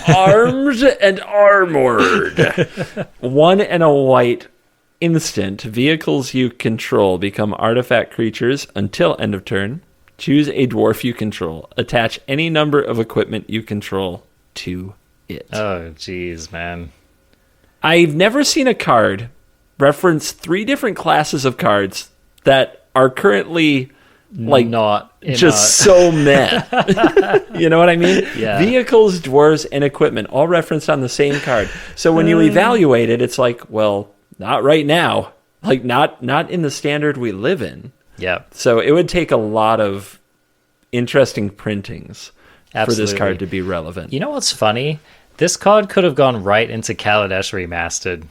Armed and armored. 1 and a white instant. Vehicles you control become artifact creatures until end of turn. Choose a dwarf you control. Attach any number of equipment you control to it. Oh, jeez, man. I've never seen a card reference 3 different classes of cards that are currently like not just so meh. You know what I mean? Yeah. Vehicles, dwarves, and equipment all referenced on the same card. So when you evaluate it, it's like, well, not right now. Like not in the standard we live in. Yeah. So it would take a lot of interesting printings for this card to be relevant. You know what's funny? This card could have gone right into Kaladesh Remastered.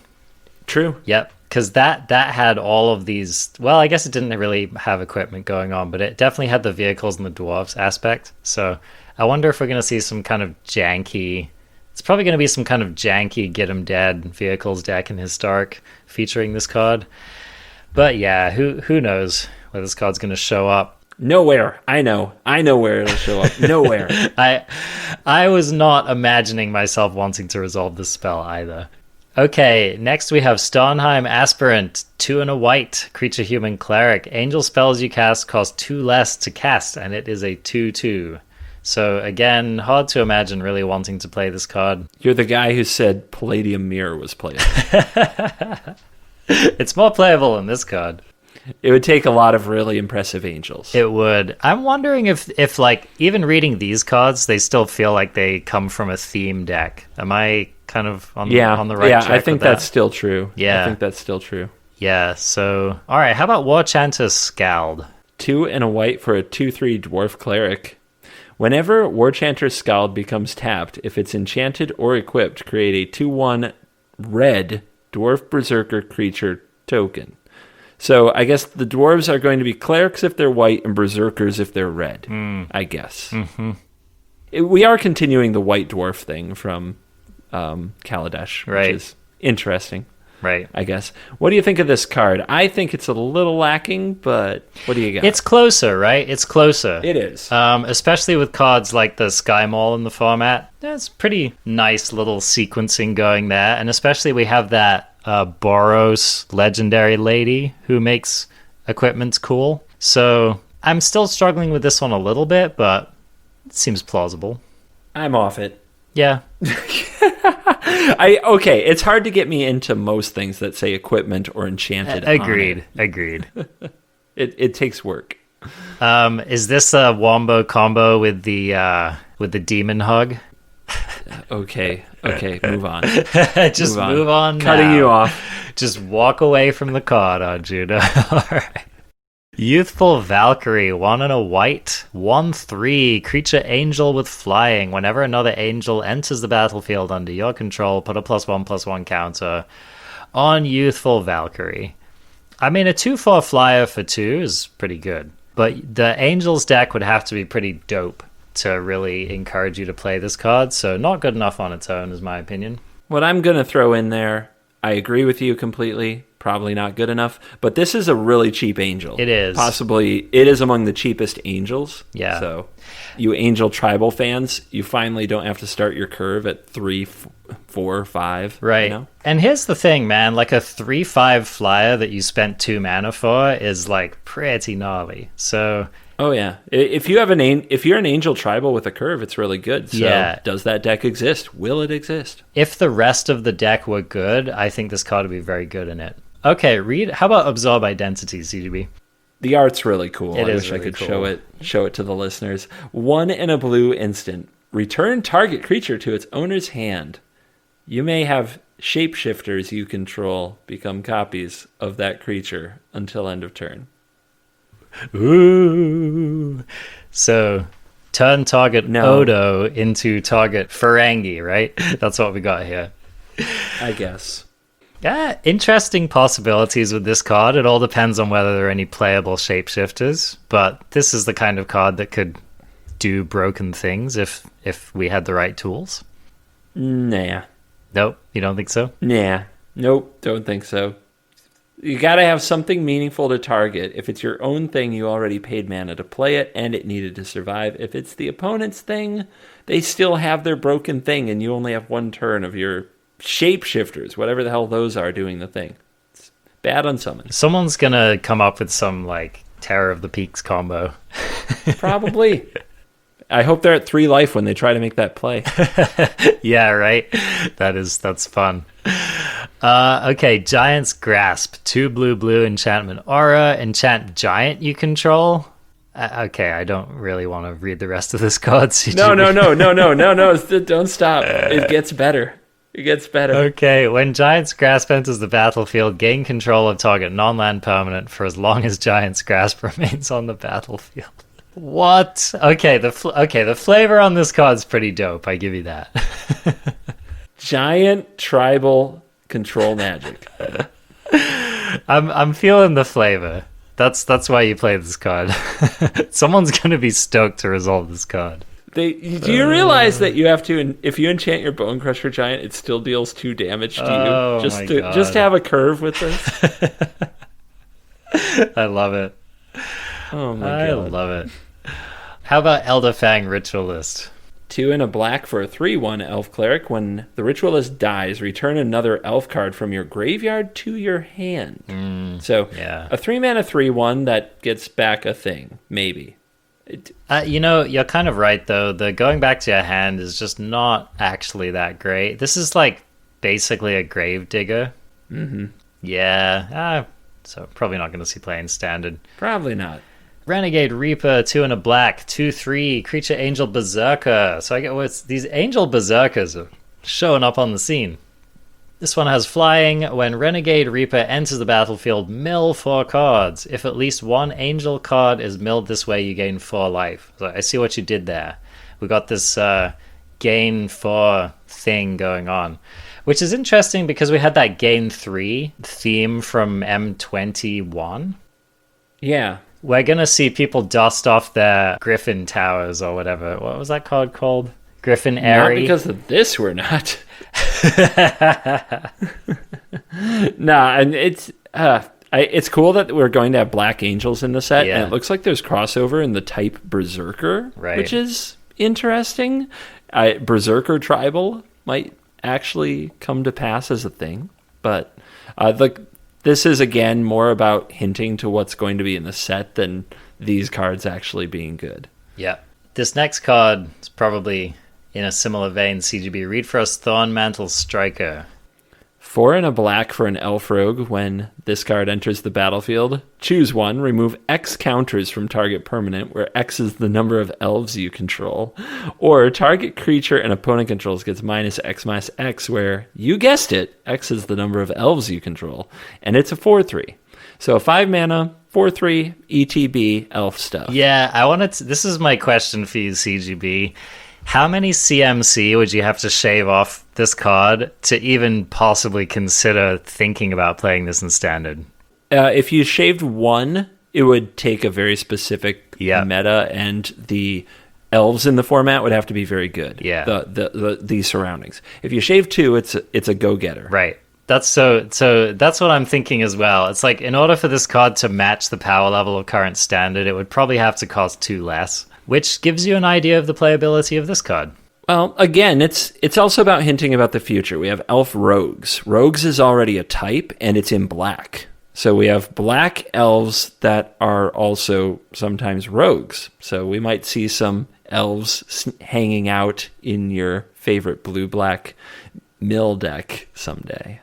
True. Yep. Because that had all of these... Well, I guess it didn't really have equipment going on, but it definitely had the vehicles and the dwarves aspect. So I wonder if we're going to see some kind of janky... It's probably going to be some kind of janky Get 'em Dead vehicles deck in Historic featuring this card. But yeah, who knows where this card's going to show up. Nowhere. I know where it'll show up. Nowhere. I was not imagining myself wanting to resolve this spell either. Okay, next we have Kaldheim Aspirant, 2 and a white, creature human cleric. Angel spells you cast cost 2 less to cast, and it is a 2/2. So again, hard to imagine really wanting to play this card. You're the guy who said Palladium Mirror was playable. It's more playable than this card. It would take a lot of really impressive angels. It would. I'm wondering if like, even reading these cards, they still feel like they come from a theme deck. Am I kind of on the right track? Yeah, I think that's still true. Yeah. I think that's still true. Yeah, so... Alright, how about Warchanter Skald? 2 and a white for a 2/3 dwarf cleric. Whenever Warchanter Skald becomes tapped, if it's enchanted or equipped, create a 2/1 red dwarf berserker creature token. So I guess the dwarves are going to be clerics if they're white and berserkers if they're red, I guess. Mm-hmm. We are continuing the white dwarf thing from Kaladesh, which is interesting. Right. I guess. What do you think of this card? I think it's a little lacking, but what do you got? It's closer, right? It's closer. It is. Especially with cards like the Sky Mall in the format. That's pretty nice little sequencing going there. And especially we have that Boros legendary lady who makes equipment cool. So I'm still struggling with this one a little bit, but it seems plausible. I'm off it. Yeah. Okay, it's hard to get me into most things that say equipment or enchanted. Agreed. It takes work. Is this a wombo combo with the demon hug? Okay, move on. Just move on now. Cutting you off. Just walk away from the card, Arjuna. All right. Youthful Valkyrie, 1 and a white, 1/3, creature angel with flying. Whenever another angel enters the battlefield under your control, put a +1/+1 counter on Youthful Valkyrie. I mean, a 2/4 flyer for 2 is pretty good, but the angels deck would have to be pretty dope to really encourage you to play this card. So not good enough on its own, is my opinion. What I'm going to throw in there, I agree with you completely. Probably not good enough, but this is a really cheap angel. It is. Possibly, it is among the cheapest angels. Yeah. So, you angel tribal fans, you finally don't have to start your curve at 3, 4, 5. Right. You know? And here's the thing, man. Like a 3/5 flyer that you spent 2 mana for is like pretty gnarly. So. Oh yeah, if you're an angel tribal with a curve, it's really good. So yeah. Does that deck exist? Will it exist? If the rest of the deck were good, I think this card would be very good in it. Okay, how about Absorb Identity, CGB? The art's really cool. I wish really I could cool. show it to the listeners. 1 in a blue instant. Return target creature to its owner's hand. You may have shapeshifters you control become copies of that creature until end of turn. Ooh. So, turn target Odo into target Ferengi, right? That's what we got here. I guess. Yeah, interesting possibilities with this card. It all depends on whether there are any playable shapeshifters, but this is the kind of card that could do broken things if we had the right tools. Nah. Nope, you don't think so? Nah. Nope, don't think so. You gotta have something meaningful to target. If it's your own thing, you already paid mana to play it, and it needed to survive. If it's the opponent's thing, they still have their broken thing, and you only have 1 turn of your shapeshifters, whatever the hell those are, doing the thing. It's bad on summons. Someone's gonna come up with some, like, Terror of the Peaks combo. Probably. I hope they're at 3 life when they try to make that play. Yeah, right? That's fun. Okay, Giant's Grasp. 2 blue enchantment aura. Enchant giant you control. Okay, I don't really want to read the rest of this card. No. Don't stop. It gets better. Okay, when Giant's Grasp enters the battlefield, gain control of target non-land permanent for as long as Giant's Grasp remains on the battlefield. What? Okay, the flavor on this card's pretty dope. I give you that. Giant tribal control magic. I'm feeling the flavor. That's why you play this card. Someone's gonna be stoked to resolve this card. Do you realize that you have to, if you enchant your Bone Crusher Giant, it still deals 2 damage to you? Just to have a curve with this. I love it. Oh my god. I love it. How about Elderfang Ritualist? 2 and a black for a 3/1 Elf Cleric. When the Ritualist dies, return another Elf card from your graveyard to your hand. Yeah. A 3 mana 3/1 that gets back a thing, maybe. You're kind of right, though. The going back to your hand is just not actually that great. This is like basically a grave digger. Mm-hmm. Yeah. So probably not going to see play in standard. Probably not. Renegade Reaper, 2 and a black, 2/3, Creature Angel Berserker. So I get these Angel Berserkers are showing up on the scene. This one has flying. When Renegade Reaper enters the battlefield, mill 4 cards. If at least 1 Angel card is milled this way, you gain 4 life. So I see what you did there. We got this gain 4 thing going on, which is interesting because we had that gain 3 theme from M21. Yeah. We're going to see people dust off their Griffin Towers or whatever. What was that card called? Griffin Airy? Not because of this, we're not. Nah, and it's cool that we're going to have Black Angels in the set, and it looks like there's crossover in the type Berserker, which is interesting. Berserker Tribal might actually come to pass as a thing, but this is, again, more about hinting to what's going to be in the set than these cards actually being good. Yeah. This next card is probably in a similar vein, CGB. Read for us Thornmantle Striker. 4 and a black for an Elf Rogue. When this card enters the battlefield, choose 1. Remove X counters from target permanent, where X is the number of elves you control. Or target creature and opponent controls gets -X, where, you guessed it, X is the number of elves you control. And it's a 4/3. So 5 mana, 4/3, ETB, elf stuff. Yeah, this is my question for you, CGB. How many CMC would you have to shave off this card to even possibly consider thinking about playing this in standard? If you shaved 1, it would take a very specific meta, and the elves in the format would have to be very good. Yeah. The surroundings. If you shave 2, it's a go-getter. Right. That's so that's what I'm thinking as well. It's like, in order for this card to match the power level of current standard, it would probably have to cost 2 less, which gives you an idea of the playability of this card. Well, again, it's also about hinting about the future. We have elf rogues. Rogues is already a type, and it's in black. So we have black elves that are also sometimes rogues. So we might see some elves hanging out in your favorite blue-black mill deck someday.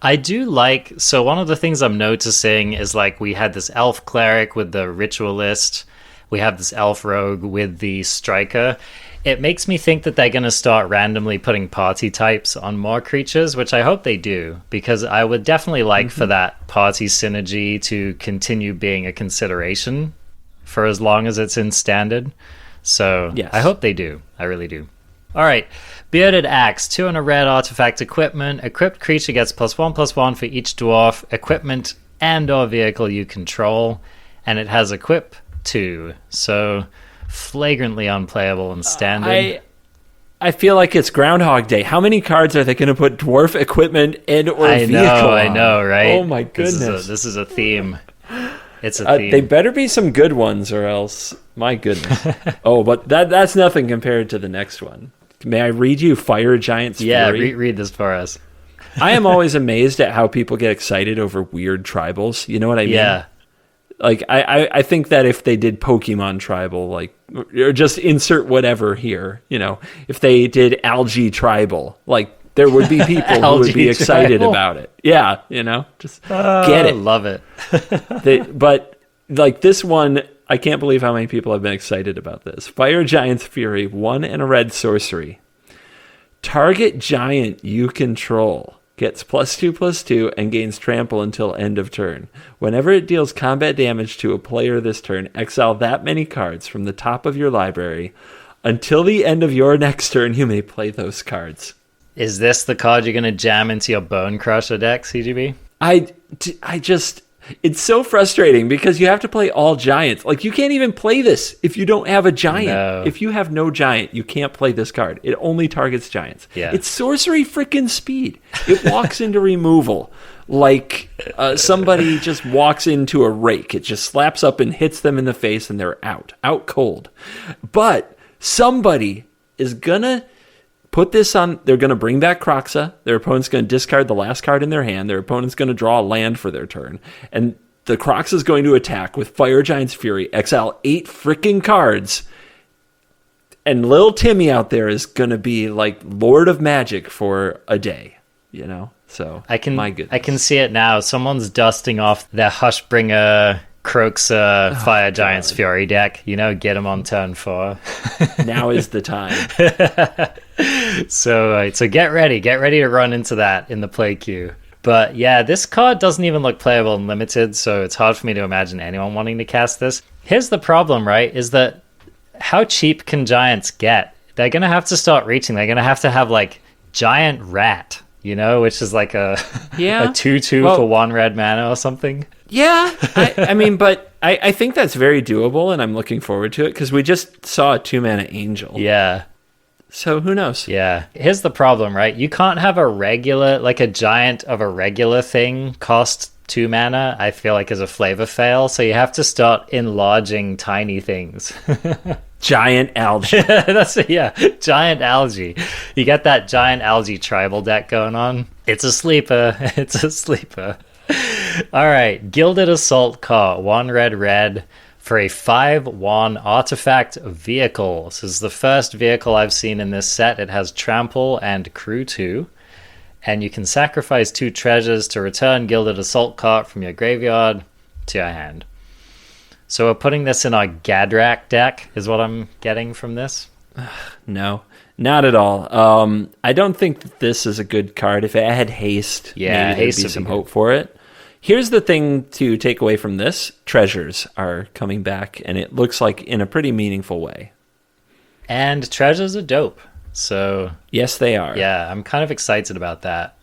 I do like, so one of the things I'm noticing is, like, we had this elf cleric with the ritualist. We have this elf rogue with the striker. It makes me think that they're going to start randomly putting party types on more creatures, which I hope they do, because I would definitely like for that party synergy to continue being a consideration for as long as it's in standard. So yes. I hope they do. I really do. All right. Bearded Axe, 2 and a red artifact equipment. Equipped creature gets +1/+1 for each dwarf, equipment, and or vehicle you control. And it has equip 2. So flagrantly unplayable in standard. I feel like it's Groundhog Day. How many cards are they going to put dwarf equipment and or vehicle on? I know, right? Oh my goodness. This is a theme. It's a theme. They better be some good ones, or else, my goodness. Oh, but that's nothing compared to the next one. May I read you Fire Giant's Fury? Yeah, read this for us. I am always amazed at how people get excited over weird tribals. You know what I mean? Yeah. Like, I think that if they did Pokemon Tribal, like, or just insert whatever here, you know, if they did Algae Tribal, like, there would be people who would be excited about it. Yeah, you know, just get it. Love it. But, like, this one, I can't believe how many people have been excited about this. Fire Giant's Fury, 1 and a red sorcery. Target giant you control gets +2/+2 and gains trample until end of turn. Whenever it deals combat damage to a player this turn, exile that many cards from the top of your library. Until the end of your next turn, you may play those cards. Is this the card you're going to jam into your Bone Crusher deck, CGB? I just... It's so frustrating because you have to play all giants. Like, you can't even play this if you don't have a giant. No. If you have no giant, you can't play this card. It only targets giants. Yeah. It's sorcery freaking speed. It walks into removal like somebody just walks into a rake. It just slaps up and hits them in the face and they're out cold. But somebody is going to put this on. They're going to bring back Kroxa. Their opponent's going to discard the last card in their hand. Their opponent's going to draw a land for their turn. And the Kroxa is going to attack with Fire Giant's Fury, exile 8 freaking cards. And little Timmy out there is going to be like Lord of Magic for a day, you know? So, my goodness. I can see it now. Someone's dusting off their Hushbringer Kroxa Fire Giant's Fury deck, you know, get him on turn 4. Now is the time. So get ready to run into that in the play queue. But yeah, this card doesn't even look playable in limited, so it's hard for me to imagine anyone wanting to cast this. Here's the problem, right, is that how cheap can giants get? They're going to have to start reaching. They're going to have like Giant Rat, you know, which is like a 2/2 for 1 red mana or something. Yeah, I mean, but I think that's very doable, and I'm looking forward to it, because we just saw a 2-mana Angel. Yeah. So who knows? Yeah. Here's the problem, right? You can't have a regular, like a giant of a regular thing cost 2 mana, I feel like is a flavor fail, so you have to start enlarging tiny things. Giant Algae. Giant Algae. You get that Giant Algae tribal deck going on. It's a sleeper. All right, Gilded Assault Car, 1 red for a 5/1 artifact vehicle. This is the first vehicle I've seen in this set. It has Trample and Crew 2, and you can sacrifice 2 treasures to return Gilded Assault Cart from your graveyard to your hand. So we're putting this in our Gadrak deck, is what I'm getting from this. No, not at all. I don't think that this is a good card. If it had haste, maybe there'd be some hope for it. Here's the thing to take away from this. Treasures are coming back, and it looks like in a pretty meaningful way. And treasures are dope. So yes, they are. Yeah, I'm kind of excited about that.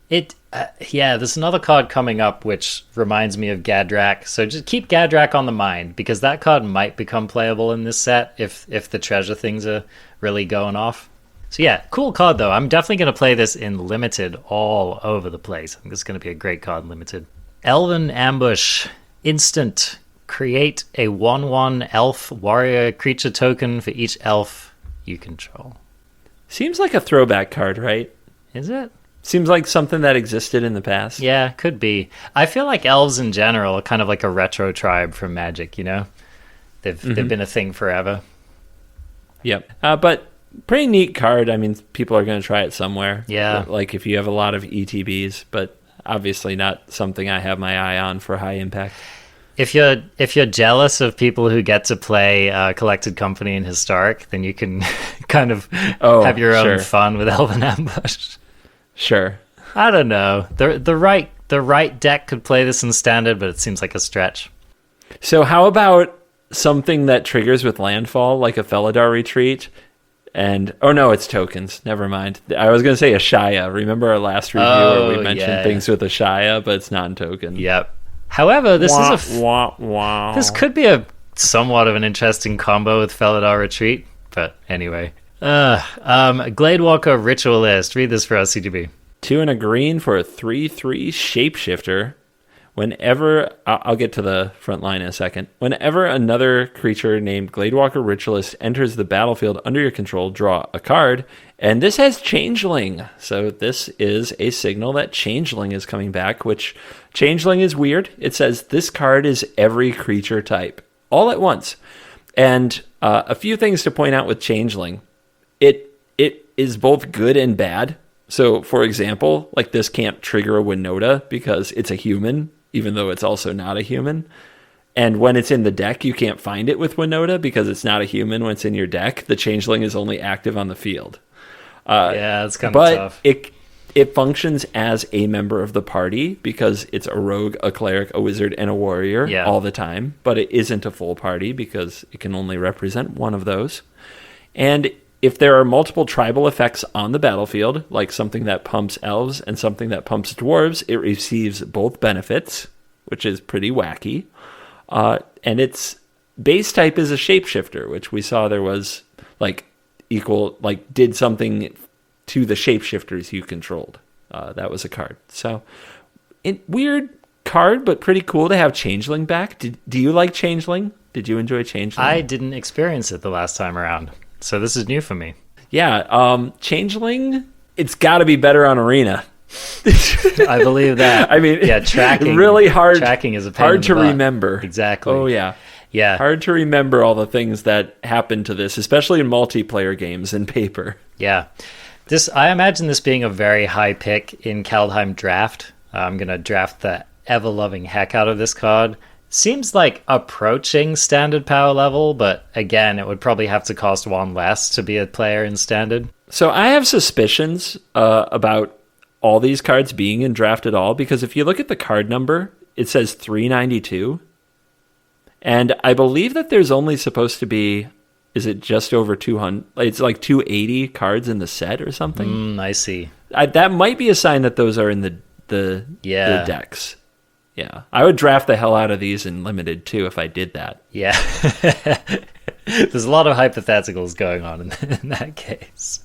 There's another card coming up which reminds me of Gadrak. So just keep Gadrak on the mind, because that card might become playable in this set if the treasure things are really going off. So yeah, cool card though. I'm definitely going to play this in Limited all over the place. I think this is going to be a great card in Limited. Elven Ambush. Instant. Create a 1/1 elf warrior creature token for each elf you control. Seems like a throwback card, right? Is it? Seems like something that existed in the past. Yeah, could be. I feel like elves in general are kind of like a retro tribe from Magic, you know? They've been a thing forever. Yep. But pretty neat card. I mean, people are going to try it somewhere. Yeah. Like if you have a lot of ETBs, but obviously not something I have my eye on for high impact. If you're jealous of people who get to play Collected Company and Historic, then you can kind of have your own fun with Elven Ambush. Sure. I don't know. The right deck could play this in Standard, but it seems like a stretch. So how about something that triggers with landfall, like a Felidar Retreat? It's tokens. Never mind. I was going to say a Shia. Remember our last review where we mentioned things with a Shia, but it's non-token. Yep. However, this this could be a somewhat of an interesting combo with Felidar Retreat. But anyway, Gladewalker Ritualist. Read this for us, CGB. 2 and a green for a 3/3 shapeshifter. Whenever I'll get to the front line in a second. Whenever another creature named Gladewalker Ritualist enters the battlefield under your control, draw a card. And this has Changeling. So this is a signal that Changeling is coming back, which Changeling is weird. It says this card is every creature type all at once. And a few things to point out with Changeling. It is both good and bad. So, for example, like this can't trigger a Winota because it's a human, even though it's also not a human. And when it's in the deck, you can't find it with Winota because it's not a human when it's in your deck. The Changeling is only active on the field. It's kind of tough. But it functions as a member of the party because it's a rogue, a cleric, a wizard, and a warrior all the time. But it isn't a full party because it can only represent one of those. And if there are multiple tribal effects on the battlefield, like something that pumps elves and something that pumps dwarves, it receives both benefits, which is pretty wacky. And its base type is a shapeshifter, which we saw there was did something to the shapeshifters you controlled. That was a card. So, weird card, but pretty cool to have Changeling back. Do you like Changeling? Did you enjoy Changeling? I didn't experience it the last time around. So this is new for me. Yeah, Changeling, it's got to be better on Arena. I believe that. I mean, tracking. Really hard. Tracking is a pain hard in the to butt. remember. Exactly. Oh yeah. Yeah. Hard to remember all the things that happened to this, especially in multiplayer games and paper. Yeah. I imagine this being a very high pick in Kaldheim draft. I'm going to draft the ever-loving heck out of this card. Seems like approaching standard power level, but again, it would probably have to cost 1 less to be a player in standard. So I have suspicions about all these cards being in draft at all, because if you look at the card number, it says 392. And I believe that there's only supposed to be, is it just over 200? It's like 280 cards in the set or something. I see. That might be a sign that those are in the decks. Yeah, I would draft the hell out of these in Limited, too, if I did that. Yeah. There's a lot of hypotheticals going on in that case.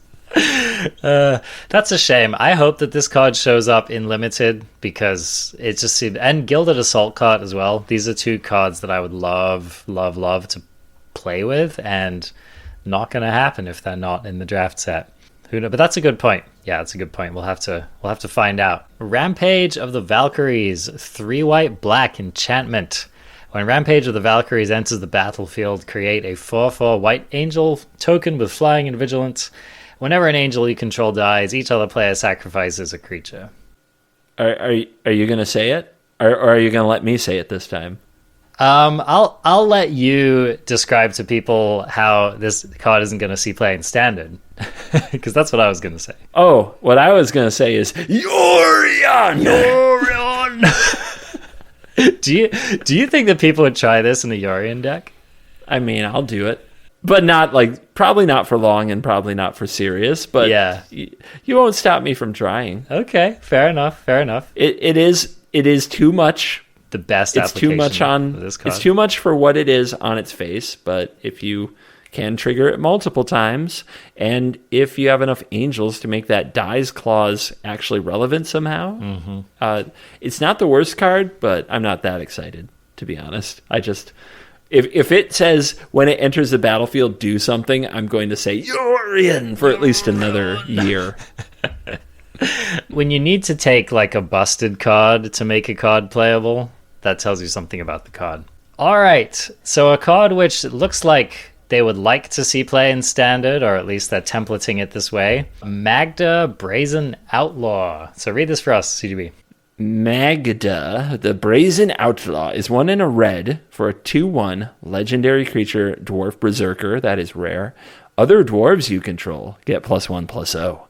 That's a shame. I hope that this card shows up in Limited because it just seemed... And Gilded Assault card as well. These are 2 cards that I would love to play with, and not going to happen if they're not in the draft set. Who knows? But that's a good point. Yeah, that's a good point. We'll have to find out. Rampage of the Valkyries, 3 white black enchantment. When Rampage of the Valkyries enters the battlefield, create a 4/4 white angel token with flying and vigilance. Whenever an angel you control dies, each other player sacrifices a creature. Are you going to say it, or are you going to let me say it this time? I'll let you describe to people how this card isn't going to see play in standard, because that's what I was going to say. Oh, what I was going to say is Yorion. Do you think that people would try this in a Yorion deck? I mean, I'll do it. but not like, probably not for long and probably not for serious, but Yeah. you won't stop me from trying. Okay, fair enough. It is too much. The best It's too much application of this card. it's too much for what it is on its face, but if you can trigger it multiple times, and if you have enough angels to make that dies clause actually relevant somehow, it's not the worst card, but I'm not that excited, to be honest. I just, if it says when it enters the battlefield, do something, I'm going to say, you're in for at least another year. When you need to take like a busted card to make a card playable, that tells you something about the card. All right, so a card which looks like they would like to see play in Standard, or at least they're templating it this way. Magda, Brazen Outlaw. So read this for us, CGB. Magda, the Brazen Outlaw, is 1 and a red for a 2/1 legendary creature, Dwarf Berserker. That is rare. Other dwarves you control get +1/+0.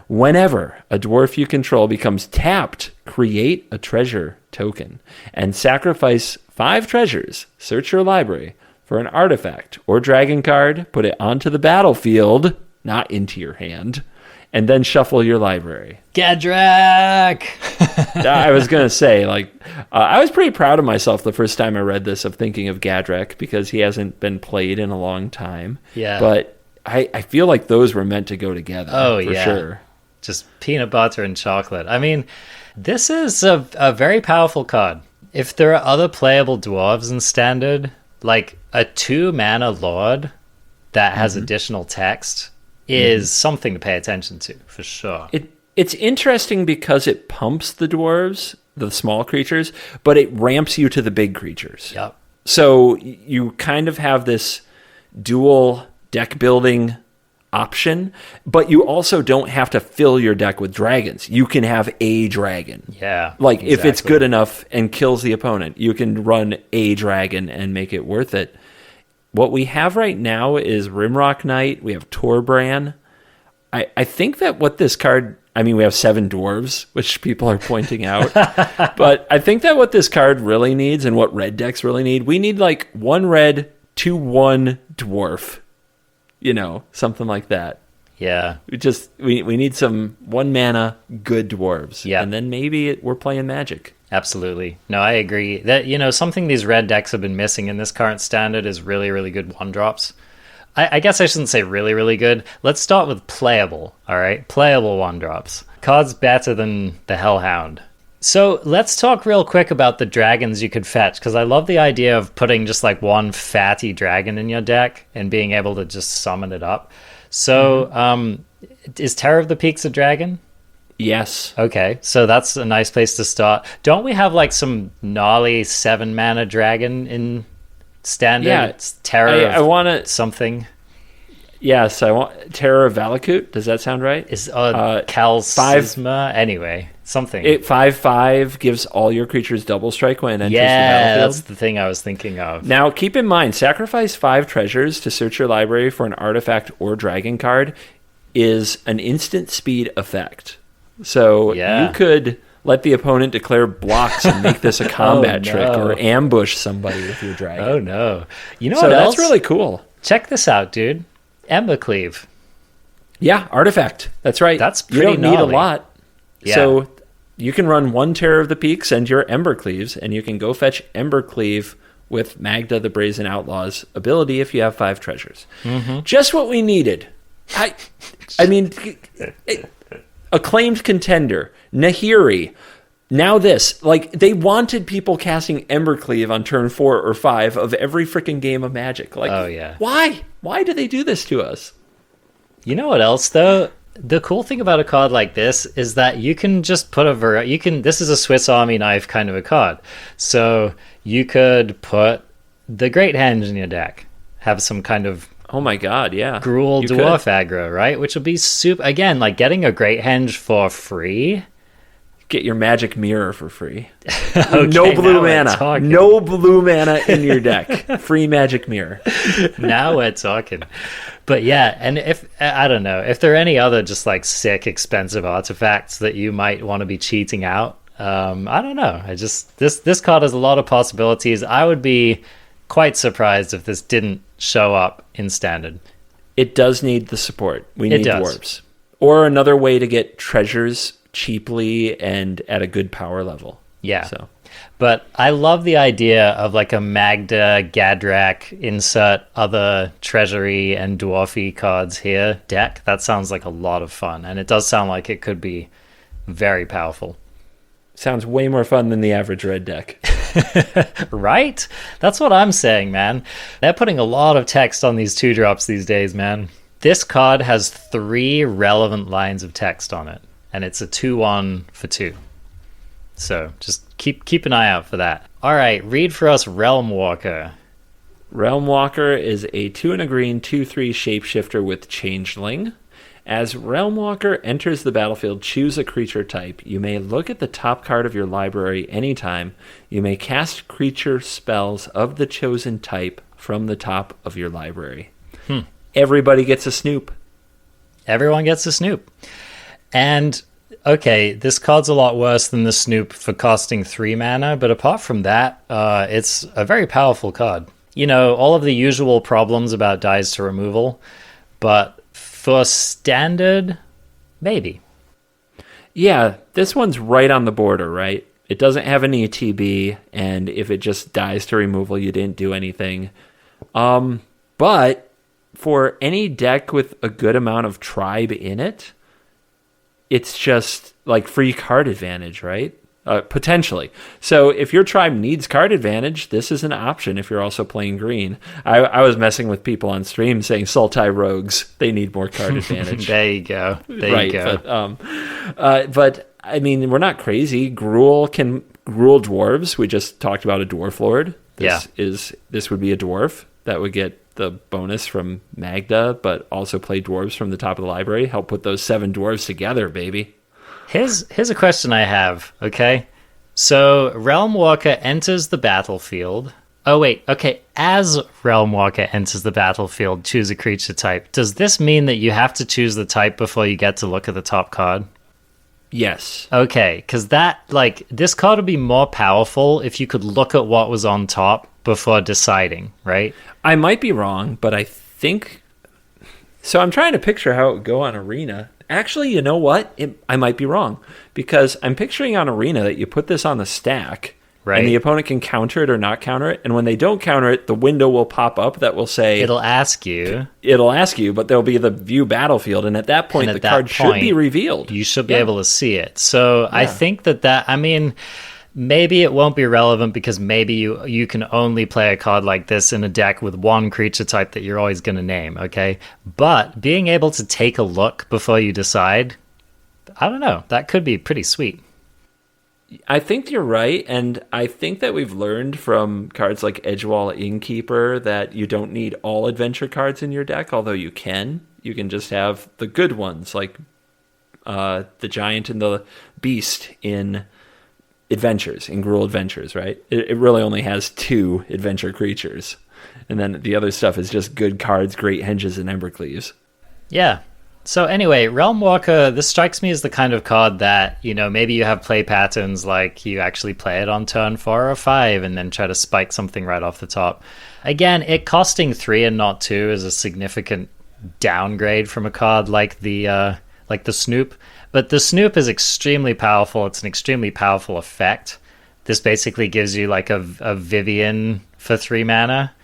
Whenever a dwarf you control becomes tapped, create a treasure token and sacrifice 5 treasures. Search your library for an artifact or dragon card, put it onto the battlefield, not into your hand, and then shuffle your library. Gadrak! I was going to say, I was pretty proud of myself the first time I read this, of thinking of Gadrak, because he hasn't been played in a long time. Yeah. But I feel like those were meant to go together. Oh, for yeah. sure. Just peanut butter and chocolate. I mean, this is a very powerful card. If there are other playable dwarves in Standard, like a 2-mana Lord that has additional text is something to pay attention to, for sure. It's interesting because it pumps the dwarves, the small creatures, but it ramps you to the big creatures. Yep. So you kind of have this dual deck building option, but you also don't have to fill your deck with dragons. You can have a dragon. Yeah. Like, if it's exactly. good enough and kills the opponent, you can run a dragon and make it worth it. What we have right now is Rimrock Knight. We have Torbran. I think that what this card... I mean, we have 7 dwarves, which people are pointing out. But I think that what this card really needs, and what red decks really need, we need like 1 red, 2/1 dwarf. You know, something like that. Yeah. We need some 1 mana good dwarves. Yeah. And then maybe we're playing Magic. Absolutely. No, I agree. That, something these red decks have been missing in this current Standard is really, really good 1-drops. I guess I shouldn't say really, really good. Let's start with playable, all right? Playable 1-drops. Cards better than the Hellhound. So let's talk real quick about the dragons you could fetch, because I love the idea of putting just like one fatty dragon in your deck and being able to just summon it up. So is Terror of the Peaks a dragon? Yes. Okay, so that's a nice place to start. Don't we have like some gnarly 7-mana dragon in Standard? Yeah, It's Terror I want to... something. Yes, I want Terror of Valakut. Does that sound right? Is Kalsisma? Anyway, something. It 5/5 gives all your creatures double strike when it enters the battlefield. That's the thing I was thinking of. Now, keep in mind, sacrifice 5 treasures to search your library for an artifact or dragon card is an instant speed effect. So you could let the opponent declare blocks and make this a combat trick, or ambush somebody with your dragon. Oh no! You know so what else? That's really cool. Check this out, dude. Embercleave. Yeah, artifact. That's right. That's pretty You don't need a gnarly. lot. Yeah. So you can run 1 Terror of the Peaks and your Embercleaves, and you can go fetch Embercleave with Magda the Brazen Outlaw's ability if you have 5 treasures. Just what we needed. I mean, acclaimed contender, Nahiri. Now this, like, they wanted people casting Embercleave on turn 4 or 5 of every freaking game of Magic. Like, Oh, yeah. Why? Why do they do this to us? You know what else though? The cool thing about a card like this is that you can just put this is a Swiss Army knife kind of a card. So you could put the Great Henge in your deck. Have some kind of Oh my god, yeah. Gruul You Dwarf could. aggro, right? Which will be super, again, like getting a Great Henge for free. Get your magic mirror for free. Okay, No blue now we're mana. talking. No blue mana in your deck. Free magic mirror. Now we're talking. But yeah, and if I don't know if there are any other just like sick expensive artifacts that you might want to be cheating out. I don't know. This card has a lot of possibilities. I would be quite surprised if this didn't show up in Standard. It does need the support. We need does. dwarves. Or another way to get treasures cheaply and at a good power level. Yeah. So. But I love the idea of like a Magda, Gadrak, insert other treasury and dwarfy cards here deck. That sounds like a lot of fun. And it does sound like it could be very powerful. Sounds way more fun than the average red deck. Right? That's what I'm saying, man. They're putting a lot of text on these 2-drops these days, man. This card has 3 relevant lines of text on it, and it's a 2/1 for 2. So just keep an eye out for that. All right, read for us Realm Walker. Realm Walker is a 2 and a green 2/3 shapeshifter with Changeling. As Realm Walker enters the battlefield, choose a creature type. You may look at the top card of your library anytime. You may cast creature spells of the chosen type from the top of your library. Everybody gets a Snoop. Everyone gets a Snoop. And, okay, this card's a lot worse than the Snoop for costing 3 mana, but apart from that, it's a very powerful card. You know, all of the usual problems about dies to removal, but for Standard, maybe. Yeah, this one's right on the border, right? It doesn't have an ETB, and if it just dies to removal, you didn't do anything. But for any deck with a good amount of tribe in it, it's just like free card advantage, right? Potentially. So if your tribe needs card advantage, this is an option if you're also playing green. I was messing with people on stream saying Sultai Rogues, they need more card advantage. There you go. There you go. But I mean, we're not crazy. Gruul can rule dwarves. We just talked about a dwarf lord. This would be a dwarf that would get the bonus from Magda, but also play dwarves from the top of the library. Help put those 7 dwarves together, baby. Here's a question I have, okay? So, Realm Walker enters the battlefield. Oh, wait, okay. As Realm Walker enters the battlefield, choose a creature type. Does this mean that you have to choose the type before you get to look at the top card? Yes. Okay, because this card would be more powerful if you could look at what was on top before deciding, right? I might be wrong, but I think... So I'm trying to picture how it would go on Arena. Actually, you know what? I might be wrong, because I'm picturing on Arena that you put this on the stack, right, and the opponent can counter it or not counter it, and when they don't counter it, the window will pop up that will say... It'll ask you, but there'll be the view battlefield, and at that point, the card should be revealed. You should be able to see it. So I think I mean... Maybe it won't be relevant because maybe you can only play a card like this in a deck with one creature type that you're always going to name, okay? But being able to take a look before you decide, I don't know, that could be pretty sweet. I think you're right, and I think that we've learned from cards like Edgewall Innkeeper that you don't need all adventure cards in your deck, although you can. You can just have the good ones, like the Giant and the Beast in... Adventures, in Gruul Adventures, right? It really only has 2 adventure creatures. And then the other stuff is just good cards, Great Henges, and Embercleaves. Yeah. So anyway, Realm Walker, this strikes me as the kind of card that, you know, maybe you have play patterns like you actually play it on turn 4 or 5 and then try to spike something right off the top. Again, it costing 3 and not 2 is a significant downgrade from a card like the Snoop. But the Snoop is extremely powerful. It's an extremely powerful effect. This basically gives you like a Vivian for 3 mana,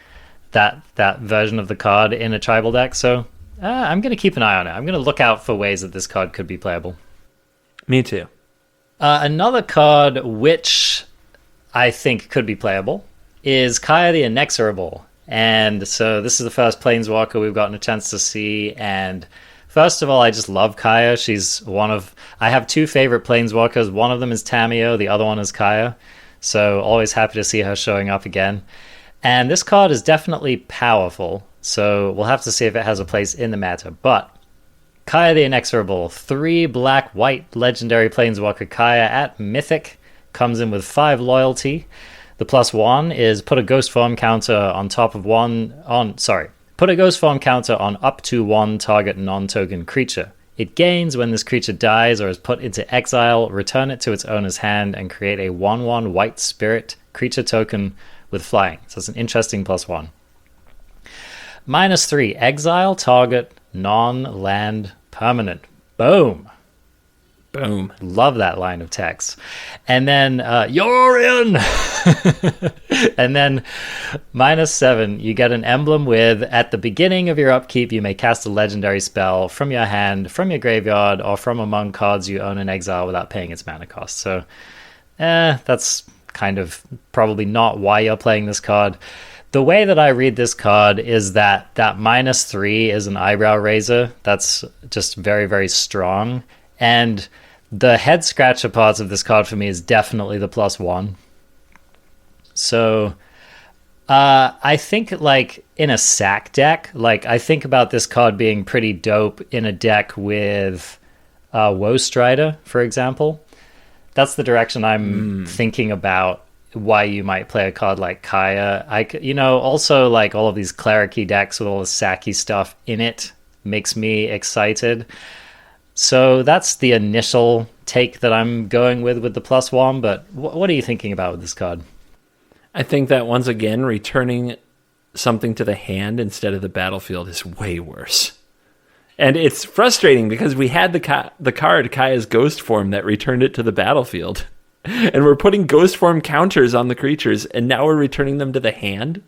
that version of the card in a tribal deck. So I'm going to keep an eye on it. I'm going to look out for ways that this card could be playable. Me too. Another card which I think could be playable is Kaya the Inexorable. And so this is the first Planeswalker we've gotten a chance to see, and... First of all, I just love Kaya. I have 2 favorite Planeswalkers. One of them is Tamio, the other one is Kaya. So always happy to see her showing up again. And this card is definitely powerful, so we'll have to see if it has a place in the meta. But Kaya the Inexorable, 3 black-white legendary Planeswalker Kaya at Mythic, comes in with 5 loyalty. The +1 is put a Ghost Form counter on top of Put a Ghost Form counter on up to 1 target non-token creature. It gains when this creature dies or is put into exile, return it to its owner's hand, and create a 1/1 white spirit creature token with flying. So it's an interesting +1. -3, exile target non-land permanent. Boom. Boom. Love that line of text. And then Yorion. And then -7, you get an emblem with, at the beginning of your upkeep, you may cast a legendary spell from your hand, from your graveyard, or from among cards you own in exile without paying its mana cost. So that's kind of probably not why you're playing this card. The way that I read this card is that -3 is an eyebrow raiser. That's just very, very strong. And the head scratcher parts of this card for me is definitely the +1. So I think like in a sack deck, like I think about this card being pretty dope in a deck with Woe Strider, for example. That's the direction I'm thinking about why you might play a card like Kaya. Also like all of these cleric-y decks with all the sacky stuff in it makes me excited. So that's the initial take that I'm going with the +1, but what are you thinking about with this card? I think that once again, returning something to the hand instead of the battlefield is way worse. And it's frustrating because we had the card Kaya's Ghost Form that returned it to the battlefield. And we're putting Ghost Form counters on the creatures, and now we're returning them to the hand,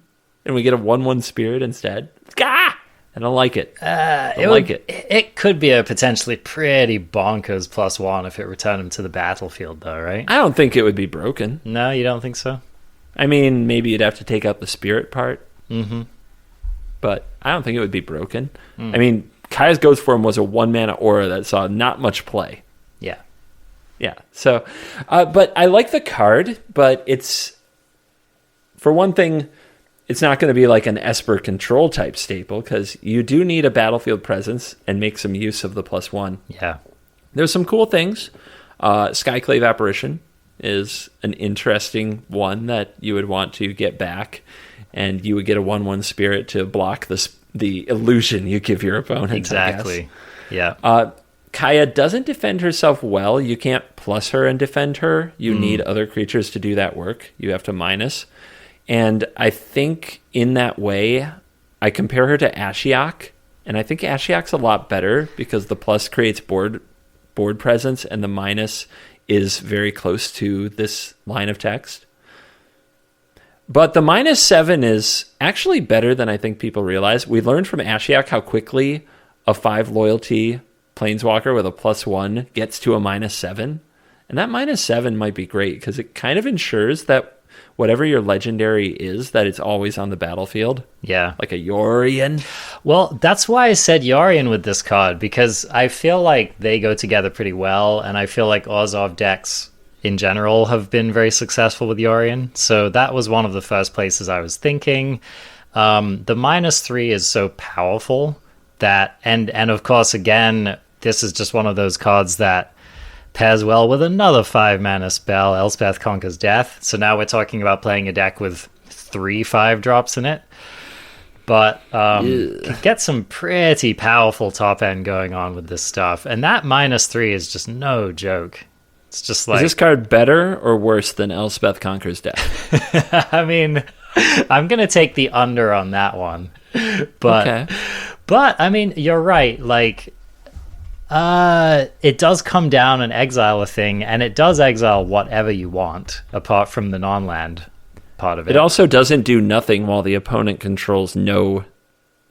and we get a 1/1 spirit instead. Gah! I don't like it. It could be a potentially pretty bonkers +1 if it returned them to the battlefield, though, right? I don't think it would be broken. No, you don't think so? I mean, maybe you'd have to take out the spirit part. Mm-hmm. But I don't think it would be broken. I mean, Kaya's Ghost Form was a 1-mana aura that saw not much play. Yeah. Yeah. So, but I like the card, but it's, for one thing, it's not going to be like an Esper control type staple because you do need a battlefield presence and make some use of the +1. Yeah. There's some cool things. Skyclave Apparition is an interesting one that you would want to get back, and you would get a 1/1 spirit to block the illusion you give your opponent. Exactly. Yeah. Kaya doesn't defend herself well. You can't plus her and defend her. You need other creatures to do that work. You have to minus. And I think in that way, I compare her to Ashiok, and I think Ashiok's a lot better because the plus creates board presence, and the minus is very close to this line of text. But the -7 is actually better than I think people realize. We learned from Ashiok how quickly a 5 loyalty Planeswalker with a +1 gets to a -7. And that -7 might be great because it kind of ensures that whatever your legendary is, that it's always on the battlefield. Yeah. Like a Yorion. Well, that's why I said Yorion with this card, because I feel like they go together pretty well, and I feel like Orzhov decks in general have been very successful with Yorion. So that was one of the first places I was thinking. The -3 is so powerful that, and of course, again, this is just one of those cards that pairs well with another 5-mana spell, Elspeth Conquers Death. So now we're talking about playing a deck with 3 5-drops in it. But could get some pretty powerful top end going on with this stuff. And that -3 is just no joke. It's just like... Is this card better or worse than Elspeth Conquers Death? I mean, I'm going to take the under on that one. But, okay. But I mean, you're right. Like... it does come down and exile a thing, and it does exile whatever you want, apart from the non-land part of it. It also doesn't do nothing while the opponent controls no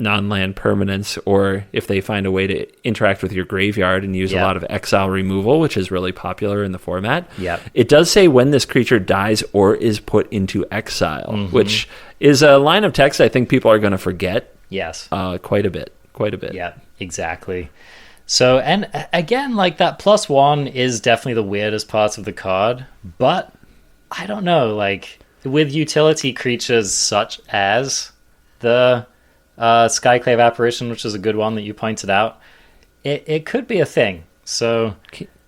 non-land permanence, or if they find a way to interact with your graveyard and use a lot of exile removal, which is really popular in the format. Yep. It does say when this creature dies or is put into exile, which is a line of text I think people are going to forget. Yes. Quite a bit. Yeah, exactly. So, and again, like that +1 is definitely the weirdest parts of the card, but I don't know, like with utility creatures such as the Skyclave Apparition, which is a good one that you pointed out, it could be a thing. So,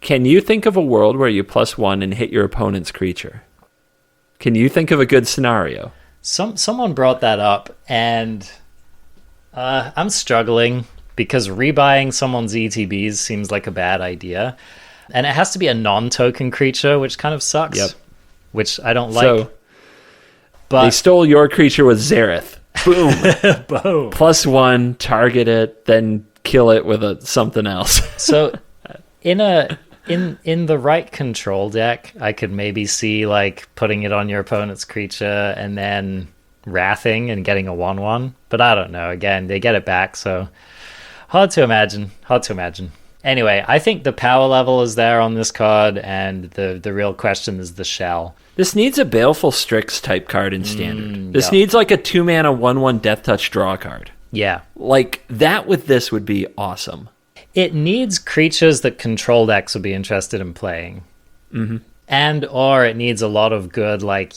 can you think of a world where you +1 and hit your opponent's creature? Can you think of a good scenario? Someone brought that up, and I'm struggling. Because rebuying someone's ETBs seems like a bad idea. And it has to be a non-token creature, which kind of sucks. Yep. Which I don't like. So, But they stole your creature with Zareth. Boom. boom. +1, target it, then kill it with something else. So in the right control deck, I could maybe see like putting it on your opponent's creature and then wrathing and getting a 1/1. But I don't know. Again, they get it back, so hard to imagine. Anyway, I think the power level is there on this card, and the real question is the shell. This needs a Baleful Strix type card in Standard. This yeah. needs like a 2-mana 1/1 Death Touch draw card. Yeah. Like, that with this would be awesome. It needs creatures that control decks would be interested in playing. Mm-hmm. And or it needs a lot of good, like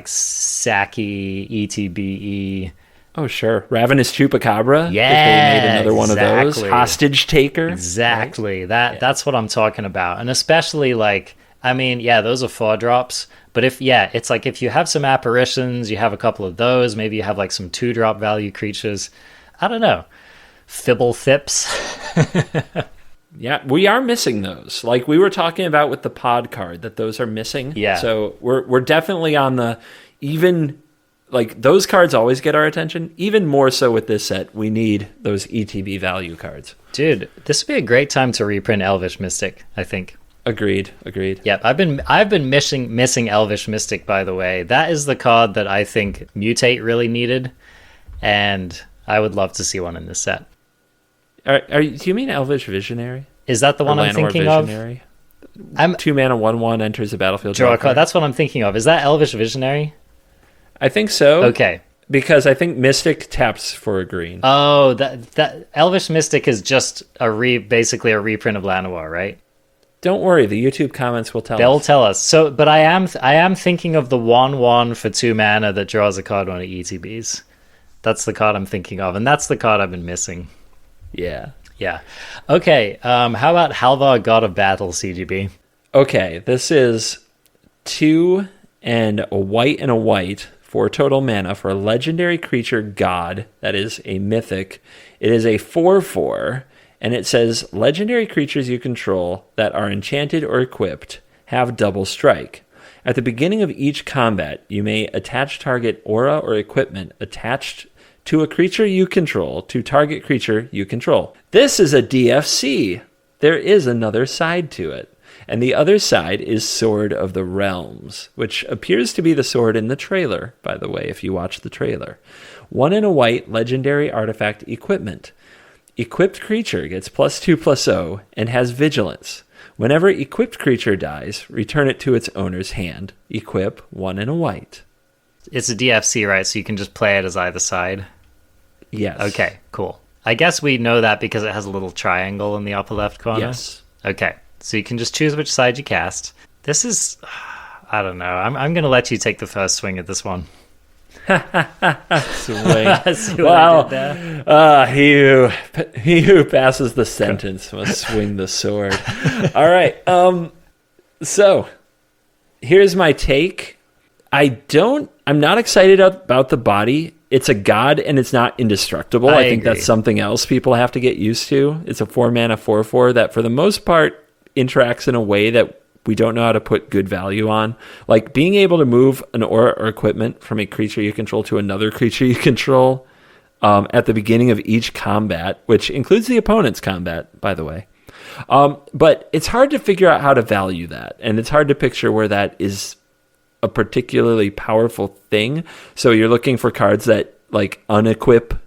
Saki, ETBE. Oh, sure. Ravenous Chupacabra? Yeah, if they made another one of those. exactly. Hostage Taker? Exactly. Right? That's what I'm talking about. And especially, like, I mean, yeah, those are 4-drops. But it's like if you have some apparitions, you have a couple of those, maybe you have like some 2-drop value creatures. I don't know. Fibble Thips. Yeah, we are missing those. Like we were talking about with the pod card, that those are missing. Yeah. So we're definitely on the even, like those cards always get our attention. Even more so with this set, we need those ETB value cards. Dude, this would be a great time to reprint Elvish Mystic, I think. Agreed. Yep, I've been missing Elvish Mystic, by the way. That is the card that I think Mutate really needed, and I would love to see one in this set. Do you mean Elvish Visionary? Is that the one I'm thinking Visionary? of? 2-mana 1/1 enters the battlefield. Draw a card. That's what I'm thinking of. Is that Elvish Visionary? I think so. Okay. Because I think Mystic taps for a green. Oh, that Elvish Mystic is just basically a reprint of Llanowar, right? Don't worry, the YouTube comments will tell us. They'll tell us. So, but I am thinking of the 1/1 for 2 mana that draws a card when it ETBs. That's the card I'm thinking of, and that's the card I've been missing. Yeah. Okay. How about Halvar, God of Battle, CGB? Okay, this is 2 and a white, 4 total mana for a legendary creature god that is a mythic. It is a 4/4. And it says, legendary creatures you control that are enchanted or equipped have double strike. At the beginning of each combat, you may attach target aura or equipment attached to a creature you control to target creature you control. This is a DFC. There is another side to it. And the other side is Sword of the Realms, which appears to be the sword in the trailer, by the way, if you watch the trailer. 1 and a white legendary artifact equipment. Equipped creature gets +2/+0 and has vigilance. Whenever equipped creature dies, return it to its owner's hand. Equip 1 and a white. It's a DFC, right? So you can just play it as either side? Yes. Okay, cool. I guess we know that because it has a little triangle in the upper left corner. Yes. Okay, so you can just choose which side you cast. This is... I don't know. I'm going to let you take the first swing at this one. Swing. Wow. He who passes the sentence must swing the sword. All right. So here's my take. I'm not excited about the body. It's a god and it's not indestructible. I think agree. that's something else people have to get used to. It's a 4-mana 4/4 that for the most part interacts in a way that we don't know how to put good value on. Like being able to move an aura or equipment from a creature you control to another creature you control at the beginning of each combat, which includes the opponent's combat, by the way. But it's hard to figure out how to value that. And it's hard to picture where that is a particularly powerful thing. So you're looking for cards that like unequip,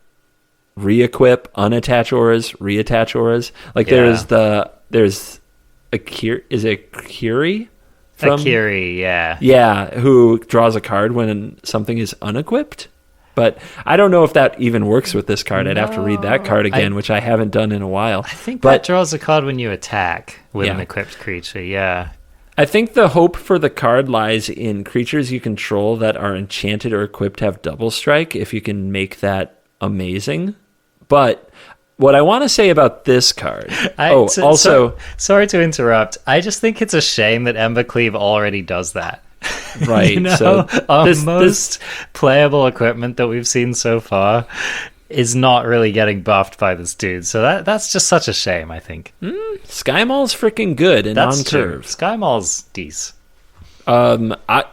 re-equip, unattach auras, reattach auras. Like there's is it Kiri? Kiri, yeah. Yeah, who draws a card when something is unequipped. But I don't know if that even works with this card. I'd have to read that card again, which I haven't done in a while. I think that draws a card when you attack with an equipped creature, yeah. I think the hope for the card lies in creatures you control that are enchanted or equipped have double strike, if you can make that amazing. But what I want to say about this card... sorry to interrupt. I just think it's a shame that Embercleave already does that. Right. You know, so most playable equipment that we've seen so far is not really getting buffed by this dude. So that's just such a shame, I think. Skymall's freaking good and on curve. Skymall's decent. I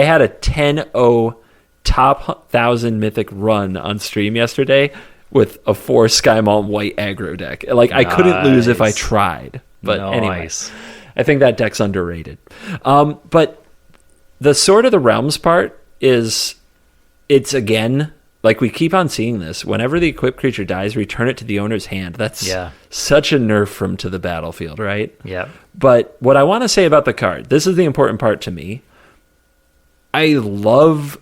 had a 10-0 top 1,000 Mythic run on stream yesterday with a 4 Skymalt white aggro deck. Like, I couldn't lose if I tried. But anyway, I think that deck's underrated. But the Sword of the Realms part is, it's again, like we keep on seeing this. Whenever the equipped creature dies, return it to the owner's hand. That's such a nerf from to the battlefield, right? Yeah. But what I want to say about the card, this is the important part to me. I love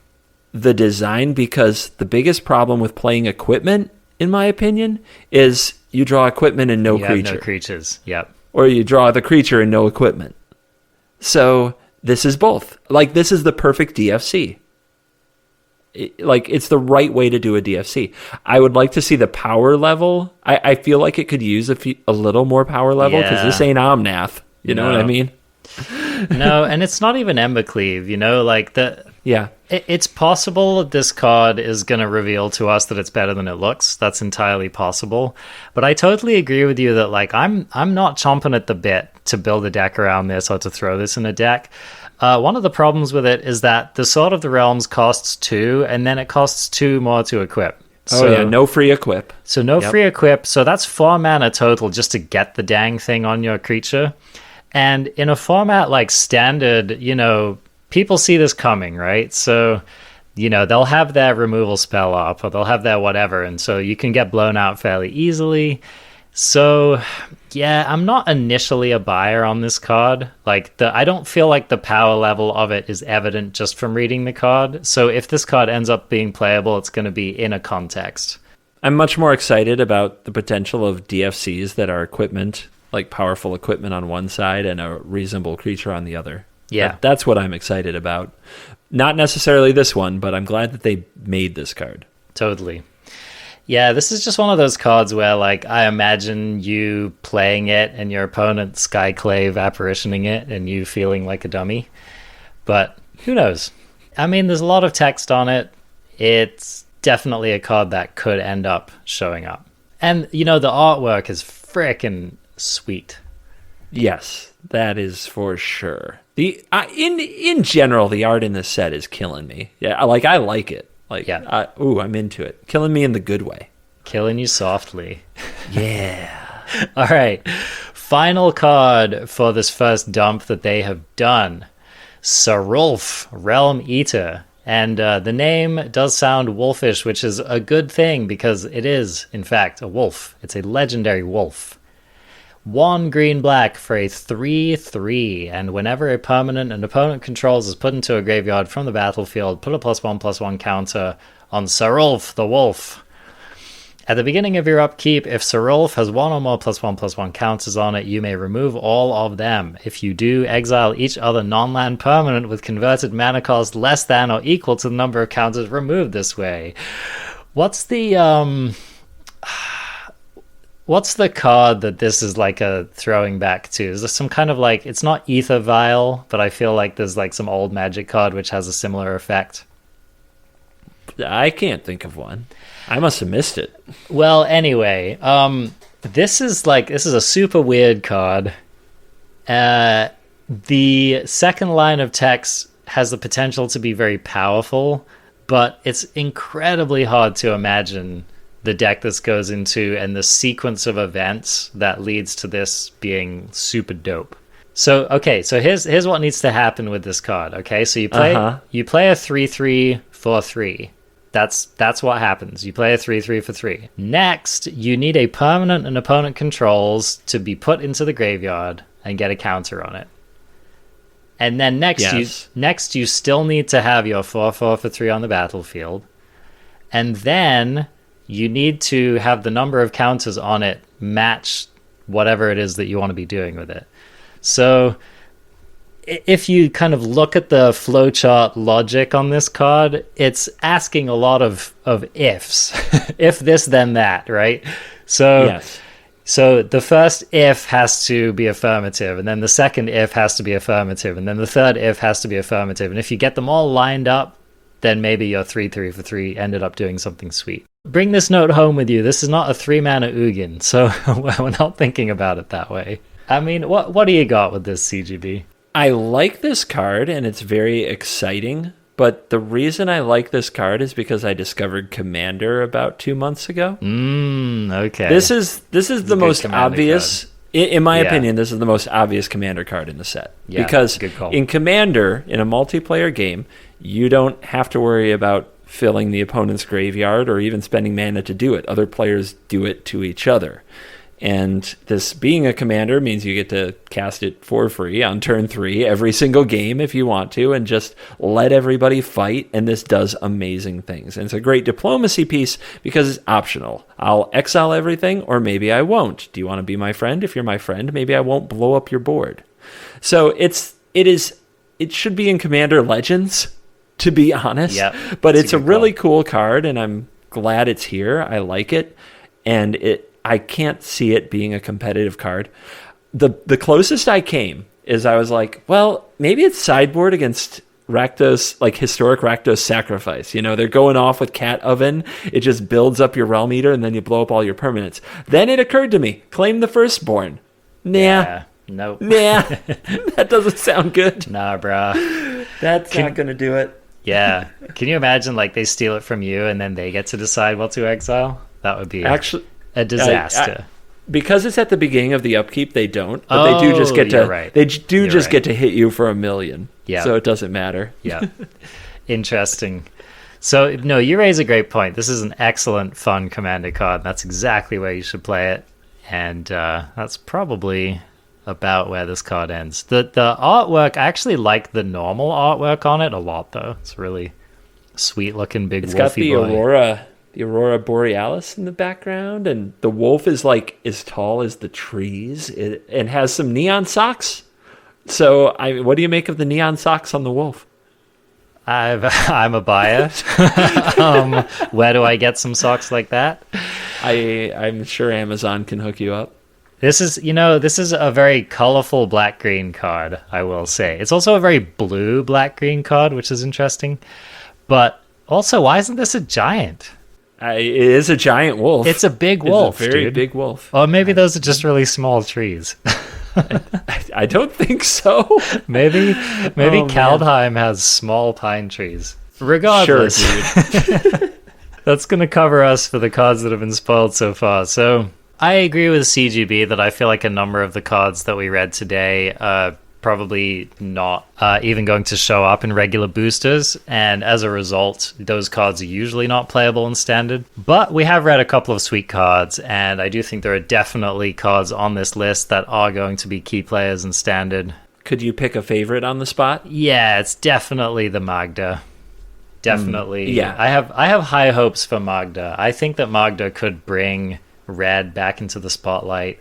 the design because the biggest problem with playing equipment, in my opinion, is you draw equipment and no creature. No creatures, yep. Or you draw the creature and no equipment. So this is both. Like, this is the perfect DFC. It's the right way to do a DFC. I would like to see the power level. I feel like it could use a little more power level because this ain't Omnath. You know what I mean? No, and it's not even Embercleave, you know? Like, it's possible that this card is going to reveal to us that it's better than it looks. That's entirely possible. But I totally agree with you that, like, I'm not chomping at the bit to build a deck around this or to throw this in a deck. One of the problems with it is that the Sword of the Realms costs 2, and then it costs 2 more to equip. No free equip. So free equip. So that's 4 mana total just to get the dang thing on your creature. And in a format like Standard, you know, people see this coming, right? So, you know, they'll have their removal spell up or they'll have their whatever. And so you can get blown out fairly easily. So, yeah, I'm not initially a buyer on this card. Like, I don't feel like the power level of it is evident just from reading the card. So if this card ends up being playable, it's going to be in a context. I'm much more excited about the potential of DFCs that are equipment, like powerful equipment on one side and a reasonable creature on the other. Yeah. That's what I'm excited about. Not necessarily this one, but I'm glad that they made this card. Totally. Yeah, this is just one of those cards where, like, I imagine you playing it and your opponent Skyclave apparitioning it and you feeling like a dummy. But who knows? I mean, there's a lot of text on it. It's definitely a card that could end up showing up. And, you know, the artwork is frickin' sweet. Yes, that is for sure. In general, the art in this set is killing me. Yeah, I like it. Like, yeah. I'm into it. Killing me in the good way. Killing you softly. Yeah. All right. Final card for this first dump that they have done. Sarulf, Realm Eater. And the name does sound wolfish, which is a good thing because it is, in fact, a wolf. It's a legendary wolf. 1 green-black for a 3/3, and whenever a permanent an opponent controls is put into a graveyard from the battlefield, put a +1/+1 counter on Sarulf the Wolf. At the beginning of your upkeep, if Sarulf has 1 or more +1/+1 counters on it, you may remove all of them. If you do, exile each other non-land permanent with converted mana cost less than or equal to the number of counters removed this way. What's the card that this is like a throwing back to? Is there some kind of, like, it's not Ether Vial, but I feel like there's like some old Magic card which has a similar effect. I can't think of one. I must have missed it. Well, anyway, this is a super weird card. The second line of text has the potential to be very powerful, but it's incredibly hard to imagine the deck this goes into and the sequence of events that leads to this being super dope. So here's what needs to happen with this card. Okay, so you play a 3/3 for 3. That's what happens. You play a 3/3 for 3. Next, you need a permanent an opponent controls to be put into the graveyard and get a counter on it. And then next you still need to have your 4/4 for 3 on the battlefield. And then you need to have the number of counters on it match whatever it is that you want to be doing with it. So if you kind of look at the flowchart logic on this card, it's asking a lot of ifs. If this, then that, right? So the first if has to be affirmative, and then the second if has to be affirmative, and then the third if has to be affirmative. And if you get them all lined up, then maybe your 3/3 for 3 ended up doing something sweet. Bring this note home with you. This is not a 3-mana Ugin, so we're not thinking about it that way. I mean, what do you got with this, CGB? I like this card, and it's very exciting, but the reason I like this card is because I discovered Commander about 2 months ago. Okay. This is the most obvious, in my opinion, this is the most obvious Commander card in the set. Yeah, because good call. in Commander, in a multiplayer game, you don't have to worry about filling the opponent's graveyard or even spending mana to do it. Other players do it to each other. And this being a commander means you get to cast it for free on turn 3 every single game if you want to, and just let everybody fight, and this does amazing things. And it's a great diplomacy piece because it's optional. I'll exile everything, or maybe I won't. Do you want to be my friend? If you're my friend, maybe I won't blow up your board. So it should be in Commander Legends, to be honest. Yep, but it's a really cool card, and I'm glad it's here. I like it, and I can't see it being a competitive card. The closest I came is I was like, well, maybe it's sideboard against Rakdos, like historic Rakdos Sacrifice. You know, they're going off with Cat Oven. It just builds up your Realm Eater, and then you blow up all your permanents. Then it occurred to me, claim the Firstborn. Nah. Yeah. Nope. Nah. That doesn't sound good. Nah, bruh. That's not going to do it. Yeah. Can you imagine, like, they steal it from you and then they get to decide what to exile? That would be actually a disaster. Because it's at the beginning of the upkeep, they don't. But they do just get to. Right. They do just get to hit you for 1 million. Yeah. So it doesn't matter. Yeah. Interesting. So, no, you raise a great point. This is an excellent, fun commander card. That's exactly where you should play it. And that's probably about where this card ends. The artwork, I actually like the normal artwork on it a lot, though. It's really sweet looking big wolfy It's got the boy. Aurora Borealis in the background, and the wolf is like as tall as the trees, and has some neon socks. So, what do you make of the neon socks on the wolf? I'm a buyer. Where do I get some socks like that? I'm sure Amazon can hook you up. This is a very colorful black-green card, I will say. It's also a very blue black-green card, which is interesting. But also, why isn't this a giant? It is a giant wolf. It's a big wolf, It's a very dude. big wolf. Or maybe those are just really small trees. I don't think so. Maybe Kaldheim has small pine trees. Regardless, sure, dude. That's going to cover us for the cards that have been spoiled so far. So I agree with CGB that I feel like a number of the cards that we read today are probably not even going to show up in regular boosters, and as a result, those cards are usually not playable in standard. But we have read a couple of sweet cards, and I do think there are definitely cards on this list that are going to be key players in standard. Could you pick a favorite on the spot? Yeah, it's definitely the Magda. Definitely. Yeah. I have high hopes for Magda. I think that Magda could bring red back into the spotlight.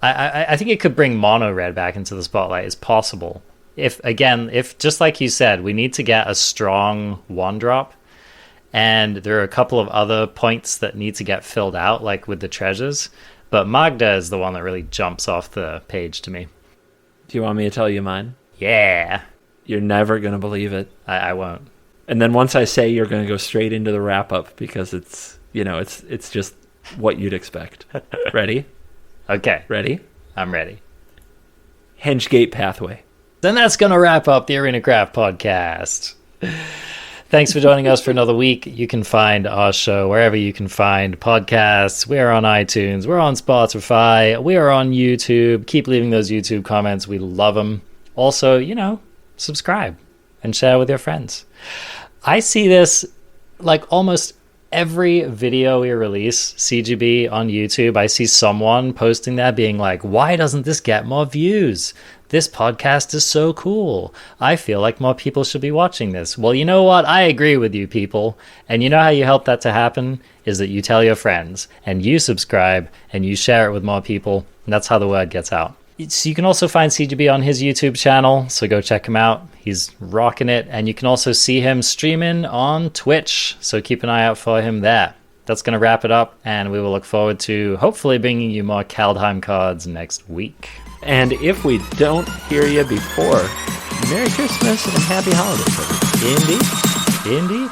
I think it could bring mono red back into the spotlight. It's possible. If just like you said, we need to get a strong 1-drop, and there are a couple of other points that need to get filled out, like with the treasures. But Magda is the one that really jumps off the page to me. Do you want me to tell you mine? Yeah. You're never going to believe it. I won't. And then once I say, you're going to go straight into the wrap-up, because it's just what you'd expect. Ready? Okay. Ready? I'm ready. Hengegate Pathway. Then that's going to wrap up the Arena Craft podcast. Thanks for joining us for another week. You can find our show wherever you can find podcasts. We are on iTunes. We're on Spotify. We are on YouTube. Keep leaving those YouTube comments. We love them. Also, subscribe and share with your friends. I see this like almost every video we release, CGB on YouTube. I see someone posting that being like, why doesn't this get more views? This podcast is so cool. I feel like more people should be watching this. Well, you know what? I agree with you people. And you know how you help that to happen? Is that you tell your friends and you subscribe and you share it with more people. And that's how the word gets out. So you can also find CGB on his YouTube channel, so go check him out. He's rocking it. And you can also see him streaming on Twitch, so keep an eye out for him there. That's going to wrap it up, and we will look forward to hopefully bringing you more Kaldheim cards next week. And if we don't hear you before, Merry Christmas and Happy Holidays. Indeed.